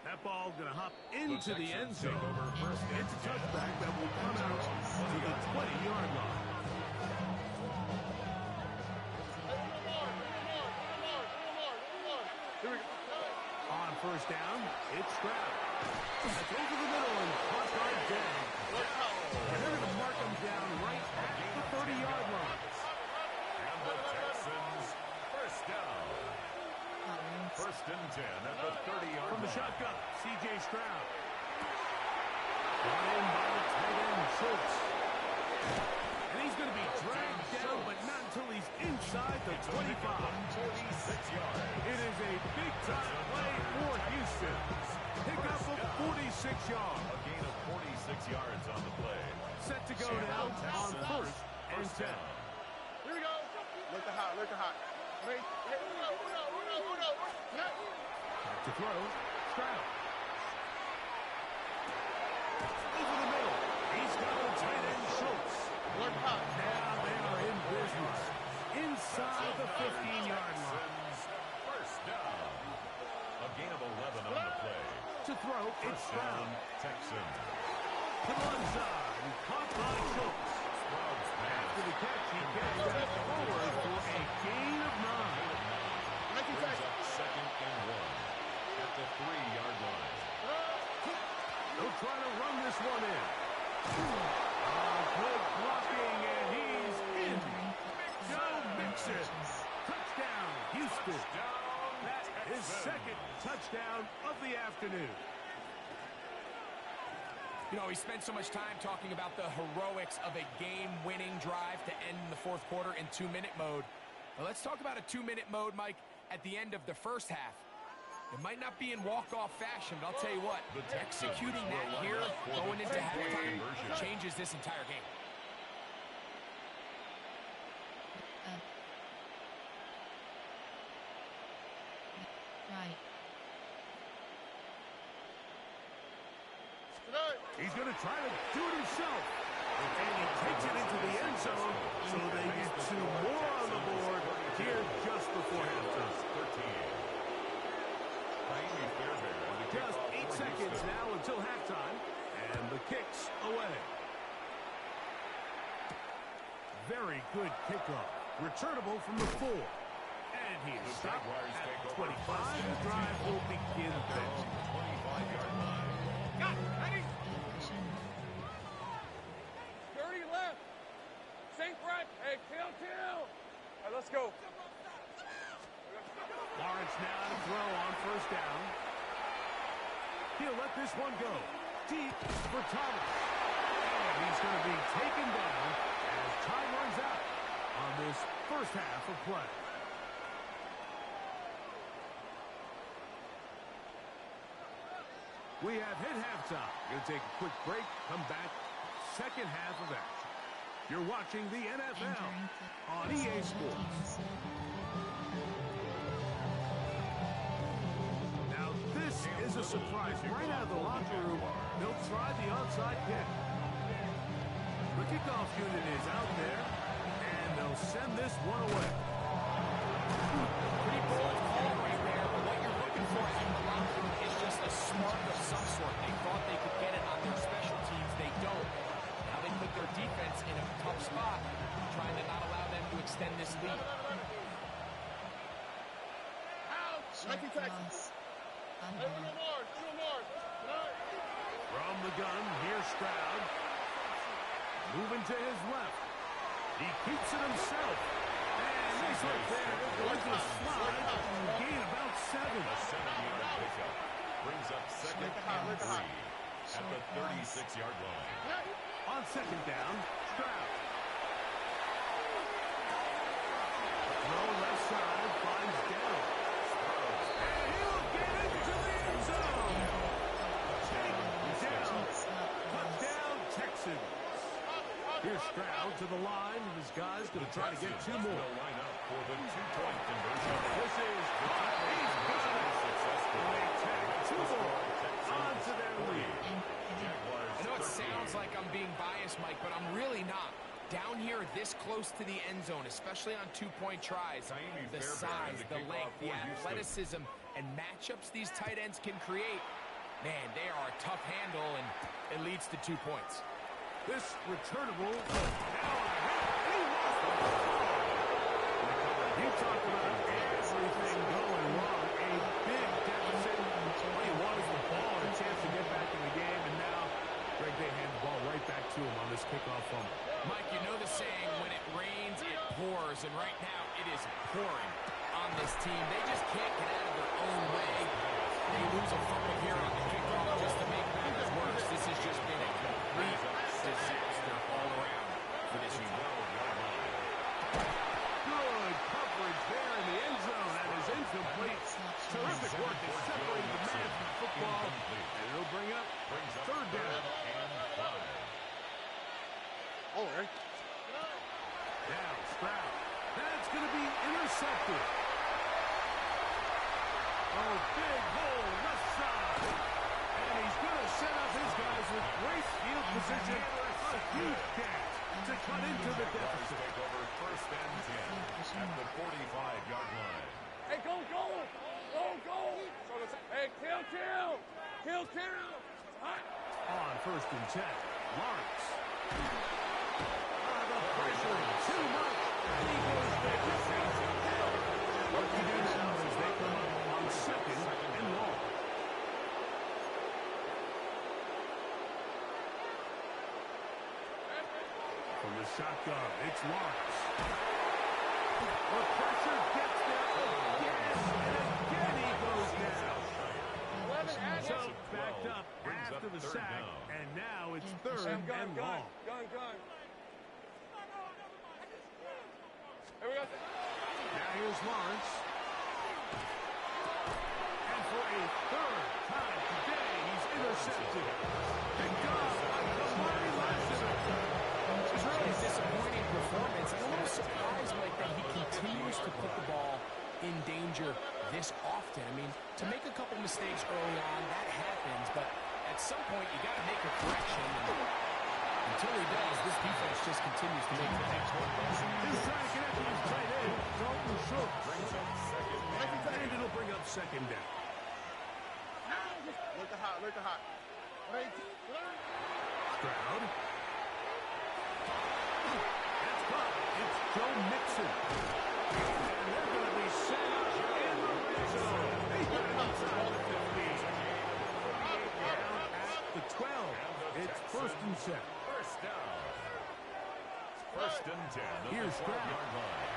That ball going to hop into the end zone. It's a touchback that will come out to the 20-yard line. On first down, it's Stroud. That's over the middle and caught by Day. And they're going to mark him down right at the 30-yard line. And the Texans, first down. First and 10 at the 30-yard From the line. shotgun, C.J. Stroud. Brought in by the tight end, Schultz. And he's going to be dragged down, but not until he's inside the 25. 46 yards. It is a big-time play for Houston. Pick up of 46 yards. A gain of 46 yards on the play. Set to go now on first and 10. Here we go. Look the hot, look the hot. Wait. Back to throw, Stroud. Over the middle. He's got the tight end, Schultz. Look hot. Now they are in business. Inside the 15-yard line. First down. A gain of 11 on the play. To throw, it's First down, Stroud. Texans. To the one side, caught by Schultz. After the catch, he gets back forward for a gain of 9. Brings up second and 1 at the 3-yard line. He'll try to run this one in. Good blocking, and he's in. Joe Mixon. Touchdown, Houston. That is second touchdown of the afternoon. You know, we spent so much time talking about the heroics of a game-winning drive to end the fourth quarter in 2-minute mode. Now let's talk about a 2-minute mode, Mike, at the end of the first half. It might not be in walk-off fashion, but I'll tell you what, executing that here, going into halftime, changes this entire game. Right. He's going to try to do it himself. And he takes it into the end zone, so they get 2 more on the board here just before halftime. Just 8 seconds now until halftime, and the kick's away. Very good kickoff. Returnable from the 4. And he is stopped at 25. The drive will begin there. 25-yard line. Got it. Ready? Dirty left. Sink right. Hey, kill. All right, let's go. Lawrence now to throw on first down. He'll let this one go. Deep for Thomas. And he's going to be taken down as time runs out on this first half of play. We have hit halftime. Going to take a quick break, come back, second half of action. You're watching the NFL on EA Sports. Now this is a surprise. Right out of the locker room, they'll try the onside kick. The kickoff unit is out there, and they'll send this one away. Pretty bold call right there, but what you're looking for in the locker room is just a spark of some sort. They thought they could get it on their special teams. They don't. Now they put their defense in a tough spot, trying to not allow them to extend this lead. Nike Texans. From the gun, here's Stroud. Moving to his left. He keeps it himself. And this right there going to slide. Gain about 7. A 7-yard pickup. Brings up second and 3 at the 36-yard line. On second down, Stroud. Throw left side, finds down. And he'll get into the end zone. Touchdown, Texans. Here's Stroud to the line. This guy's going to try to get 2 more. Line up for the 2-point conversion. This is he's pushing it. They take 2 more onto their lead. I know it sounds like I'm being biased, Mike, but I'm really not. Down here this close to the end zone, especially on 2-point tries, the size, the length, the athleticism, and matchups these tight ends can create, man, they are a tough handle, and it leads to 2 points. This returnable, he lost the ball. You talk about everything going wrong. A big deficit. All he wanted was the ball and a chance to get back in the game, and now Greg, they hand the ball right back to him on this kickoff fumble. Mike, you know the saying, when it rains, it pours, and right now it is pouring on this team. They just can't get out of their own way. They lose a fumble here on the kickoff just to make matters worse. This has just been a complete disaster all around for this unit. Good coverage there in the end zone. That is incomplete. Terrific work in separating the man from the football. And it'll bring up third down. Oh, right. Now Stroud. That's going to be intercepted. Oh, big hole left side. And he's going to set up his guys with great field position. A huge catch to cut into the deficit. Take over first and 10 at the 45-yard line. Hey, go! Hey, kill! Hot. On first and 10, Lawrence. The pressure, too much. And he goes back. What do you do now as they come up on second and long? From the shotgun, it's Lawrence. The pressure gets there again, and again he goes down. So backed up after the sack, and now it's third and long. Gun. Here we go. Now here's Lawrence. And for a third time today, he's intercepted. Picked up by Kamari Lassiter. It's really a disappointing performance. I'm a little surprised, Mike, that he continues to put the ball in danger this often. I mean, to make a couple mistakes early on, that happens, but at some point you got to make a correction. And until he does, this defense just continues to make mistakes. He's trying to connect with his tight end. Dalton Schultz. Brings up second down. And it'll bring up second down. Look at hot. Wait. Stroud. That's caught. It's Joe Mixon. And they're going to be set up in the red zone. They got it inside the 15. Down at the 12. It's first and 10. First down. First and 10 at the Here's 12-yard line.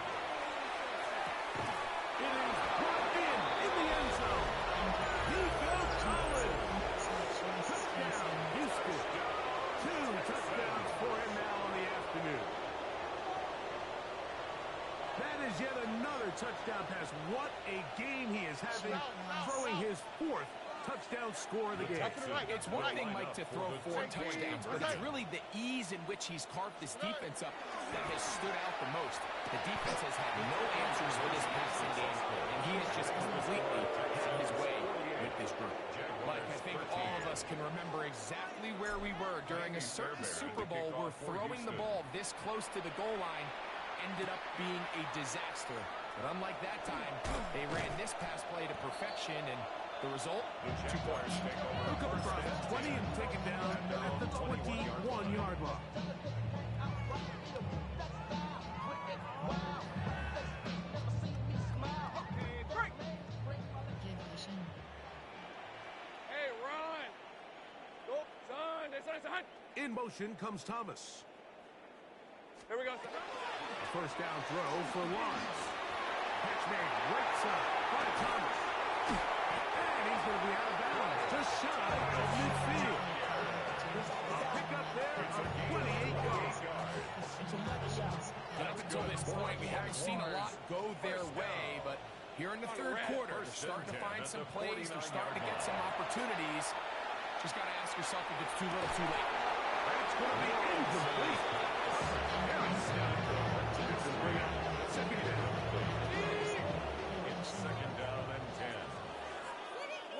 It is put in the end zone. Nico Collins. Touchdown, Houston. 2 touchdowns for him now on the afternoon. That is yet another touchdown pass. What a game he is having, throwing his 4th Touchdown score of the game. It's one thing, Mike, to throw 4 touchdowns, but it's really the ease in which he's carved this defense up that has stood out the most. The defense has had no answers for this passing game, and he has just completely had his way with this group. Mike, I think all of us can remember exactly where we were during a certain Super Bowl where throwing the ball this close to the goal line ended up being a disaster. But unlike that time, they ran this pass play to perfection, and the result, 2 points. Look up across the 20 and take it down at the 21-yard line. Hey, run! Go, son! Son! In motion comes Thomas. Here we go, son. A first down throw for Lawrence. Catch made right side by Thomas. And he's going to be out of bounds, just shy of midfield. A pickup there of 28 yards. And up until this point, we haven't seen a lot go their way, but here in the third quarter, they're starting to find some plays, they're starting to get some opportunities. Just got to ask yourself if it's too little, too late. That's going to be incomplete. Bring up second down. It's second down and 10.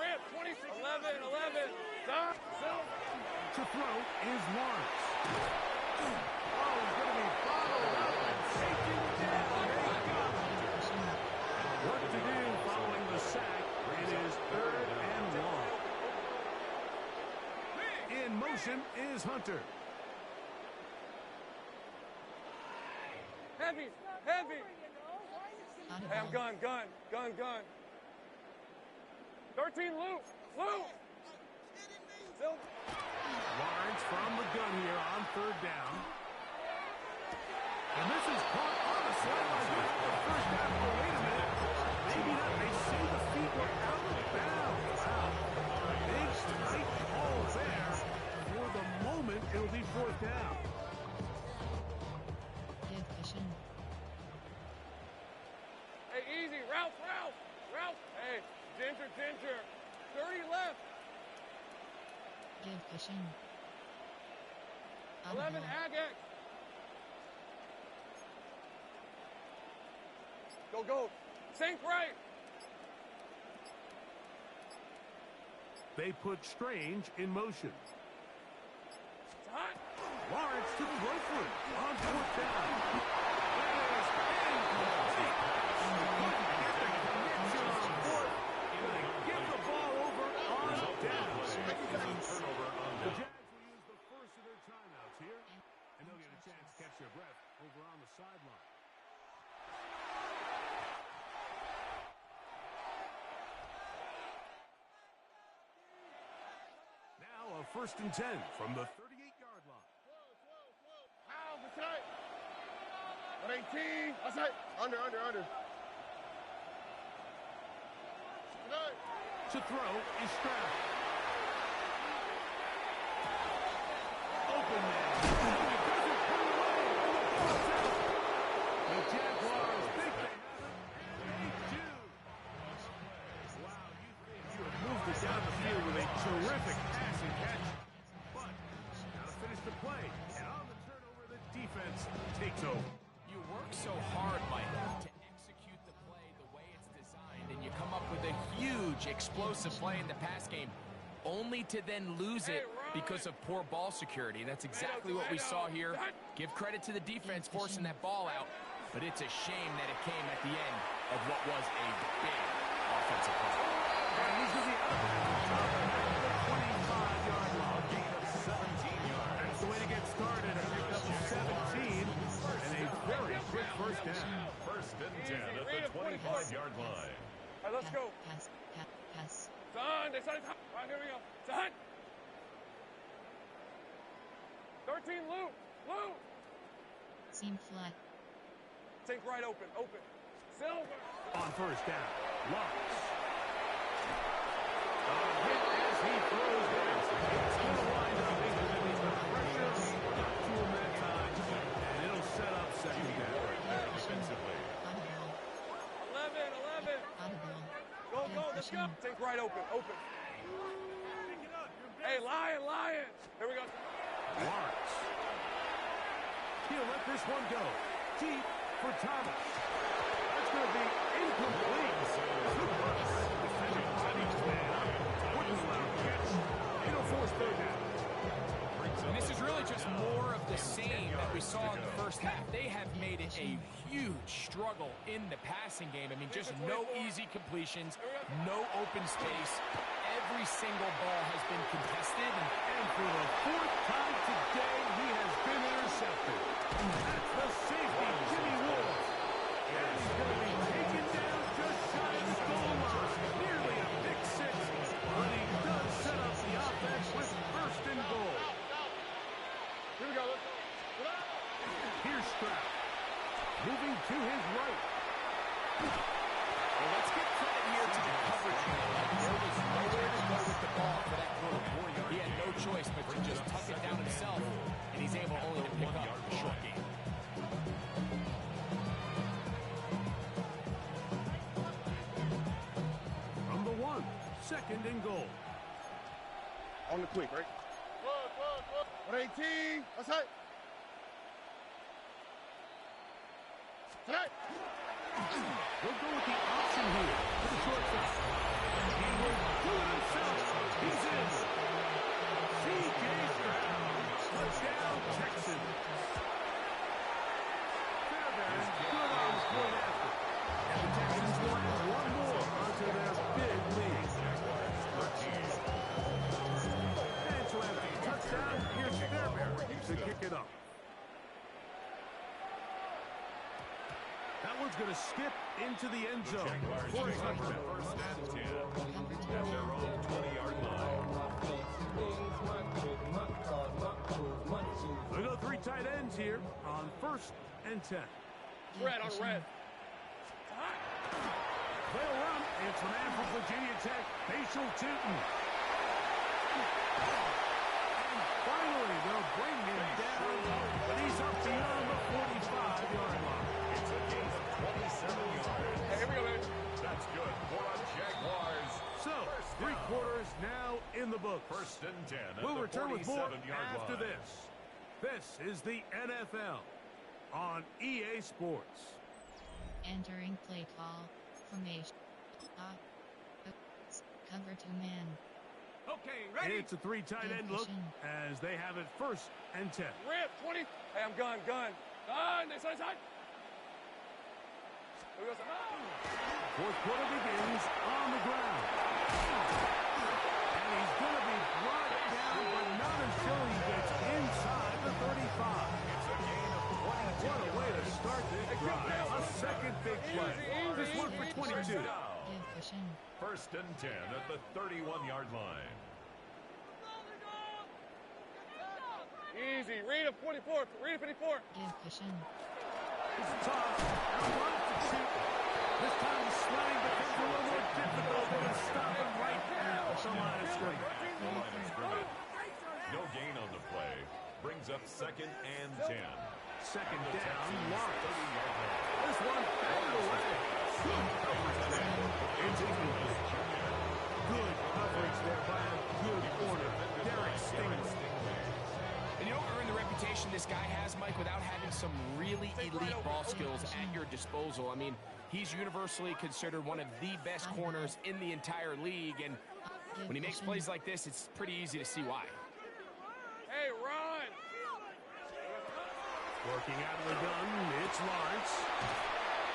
Rip, 26, 11. Son, Silver. To throw is Lawrence. Oh, he's going to be followed up and taken down. What to do following the sack? It is 3rd and long. In motion is Hunter. Heavy. Hey, I'm gun. 13, Luke. Silver. Lawrence from the gun here on 3rd down. And this is caught on the sideline. First down. Oh, wait a minute. Maybe not. They say the feet were out of bounds. Wow. Big tight call there. For the moment, it'll be 4th down. Good vision. Hey, easy. Ralph. Hey, Ginger. 30 left. Good vision. 11, Agate. Go. Sink right. They put Strange in motion. Hot. Lawrence to throw for it on 4th down. That is incomplete. Couldn't get the connection on 4th. And they give the ball over on downs. The Jags will use the first of their timeouts here, and they'll get a chance to catch their breath over on the sideline. Now a 1st and 10 from the 38-yard line. How, that's right. 118. That's right. Under. To throw is Stroud. Open man. The Jaguars think they have it, and they do. Wow, you have moved it down the field with a terrific pass and catch. But now to finish the play, and on the turnover, the defense takes over. You work so hard, Mike, to execute the play the way it's designed, and you come up with a huge explosive play in the pass game, only to then lose it because of poor ball security. That's exactly what we saw here. Give credit to the defense forcing that ball out, but it's a shame that it came at the end of what was a big offensive play. And he's going to be out of the 25-yard line. Gain of 17 yards. That's the way to get started. A pick up of 17 and a very quick first down. First and 10 at the 25-yard line. All right, let's go. Pass. Son, right, here we go. Son. 13, Luke. Seam flat. Sink right open. Silver. On first down, Lawrence. A hit as he throws down. It's going to wind up incomplete. The pressure got to him that time, and it'll set up second down. Defensively. 11. Audible. Go, let's go. Sink right open. Hey, Lion. Here we go. Lawrence. He'll let this one go. Deep for Thomas. That's going to be incomplete. Wouldn't allow the catch. It'll force third down. And this is really just more of the same that we saw in the first half. They have made it a huge struggle in the passing game. I mean, just no easy completions, no open space. Every single ball has been contested. And for the fourth time today, he has been intercepted. That's the safety, Jimmy Ward. And he's going to be taken down just shy of the goal line. Nearly a pick six. But he does set up the offense with first and goal. Here we go. Here's Stroud. Moving to his right. Well, let's give credit here to the coverage. There was nowhere to go with the ball for that throw. He had no choice but to just tuck it down himself, and he's able only to pick up a short game. From the 1, second and goal. On the quick, right? 118. That's it. Tonight. We'll go with the option here to the shortstop. He will do it himself. He's in. C.J. Stroud. Touchdown, Texans. Fairbairn good on his point after. And the Texans will add one more onto their big lead. And so after the touchdown, here's Fairbairn to kick it up. That one's going to skip into the end zone for a touchdown. First and 10 at their own 20-yard line. We go 3 tight ends here on first and 10. Red on red. They'll run. It's a man from Virginia Tech, Facial Tootin. Finally, they'll bring him down, but he's up beyond the 45-yard line. It's a gain of 27 yards. Hey, here we go, baby. That's good for a Jaguars. So, 3 quarters now in the book. First and 10 at We'll the return with more 47-yard after line. this. This is the NFL on EA Sports. Entering play call. Formation. Cover 2 man. Okay, ready? It's a 3 tight end look as they have it first and 10. Rip, 20. Hey, I'm gun. Gun. This side. Here we go. Fourth quarter begins on the ground. And he's going to be brought down, but not until he gets inside the 35. It's a gain of 22. What a way to start this drive. A second big play. This one for 22. Give cushion. First and 10 at the 31-yard line. Easy. Read a 44. Read a 54. Give cushion. It's a toss. Out wide to shoot. This time the sliding becomes a little more difficult. They're going to stop him right now at the line of scrimmage. No gain on the play. Brings up second and 10. Second The down, Texans' Lawrence. 30-yard line. This one batted away. Good coverage there. It's incomplete. Good coverage there by a good corner. Derek Stingley. And you don't earn the reputation this guy has, Mike, without having some really elite ball skills at your disposal. I mean, he's universally considered one of the best corners in the entire league, and when he makes plays like this, it's pretty easy to see why. Hey, run. Working out of the gun, it's Lawrence.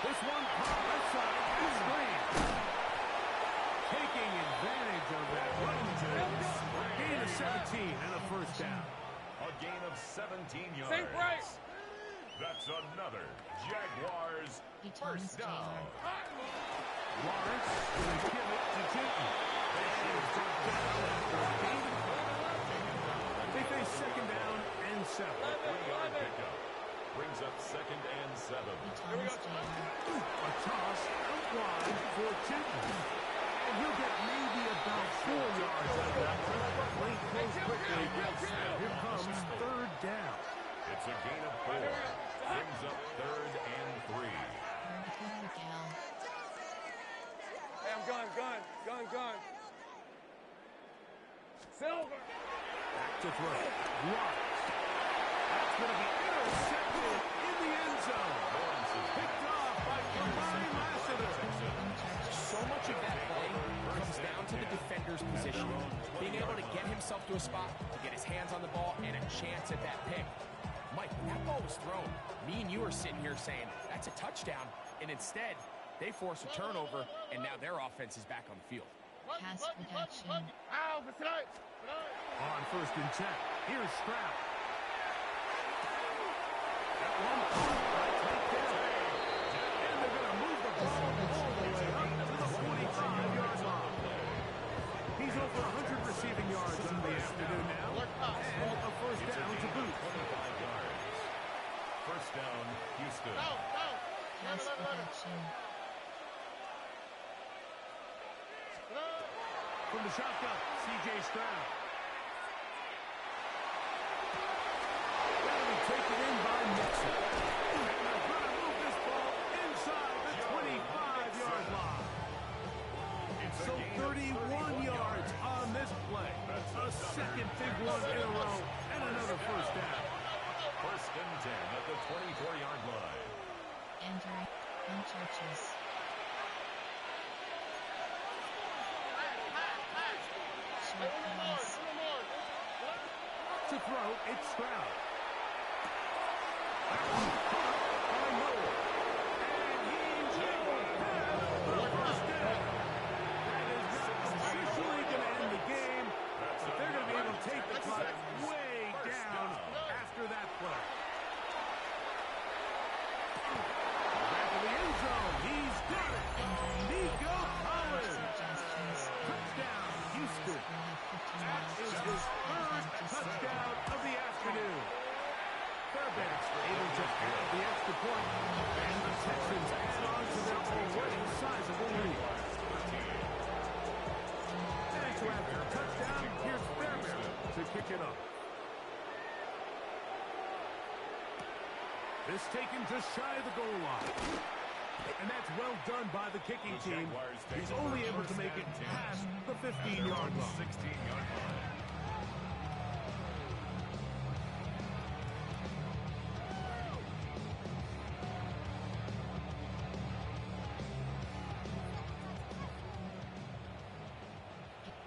This one caught left side, and screen. Taking advantage of that running distance. Gain of 17 and a first down. A gain of 17 yards. Same price. That's another Jaguars first down. Lawrence going to give it to Tootin. They face second down and 7. 3-yard pickup. Brings up second and 7. A toss out wide for Tootin. And he'll get maybe about 4 yards out of that. Lane close quickly. Here comes third down. It's a gain of 4. Brings up third and 3. Hey, I'm gun. Sil. Back to throw. Blocked. That's going to be intercepted in the end zone. Picked off by Kamari Lassiter. So much of that play comes down to the defender's position. Being able to get himself to a spot, to get his hands on the ball, and a chance at that pick. Mike, when that ball was thrown, me and you are sitting here saying, that's a touchdown. And instead, they force a turnover, and now their offense is back on the field. Pass protection. On 1st and 10, here's Stroud. That one right down. And they're going to move the ball all the way up to the 45-yard line. He's over 100 receiving yards on the afternoon now, and a first down to boot. 25 yards. First down, Houston. Pass protection. From the shotgun, C.J. Stroud. That'll be taken in by Mixon. And they're going to move this ball inside the 25-yard line. So 31 yards on this play. A second big one in a row, and another first down. First and 10 at the 24-yard line. Entering. On churches. Short pass. To throw, it's Stroud. That one caught by Noah. And he will have the first down. That is not officially going to end the game, but they're going to be able to take the clock way down after that play. Back to the end zone. He's got it. Nico Collins. Touchdown, Houston. That is his third touchdown of the afternoon. Fairbanks able to add the extra point, and the Texans add on to their already sizable lead. And to add their touchdown, here's Fairbanks to kick it up. This taken just shy of the goal line. And that's well done by the kicking team. He's only able to make it past the 15-yard line. 16-yard line.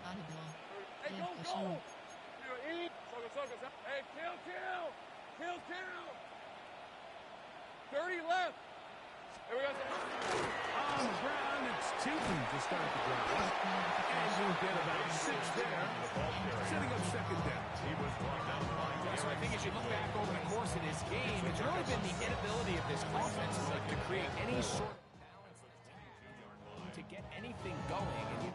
Audible. Hey, Live go, pushing. go! Hey, kill! 30 left! Here we go. On the ground, it's Tootin to start the drive. And you'll get about 6 there, setting up second down. He was brought down by So I think as you look back over the course of this game, it's really been the inability of this offense to create any sort of balance to get anything going. And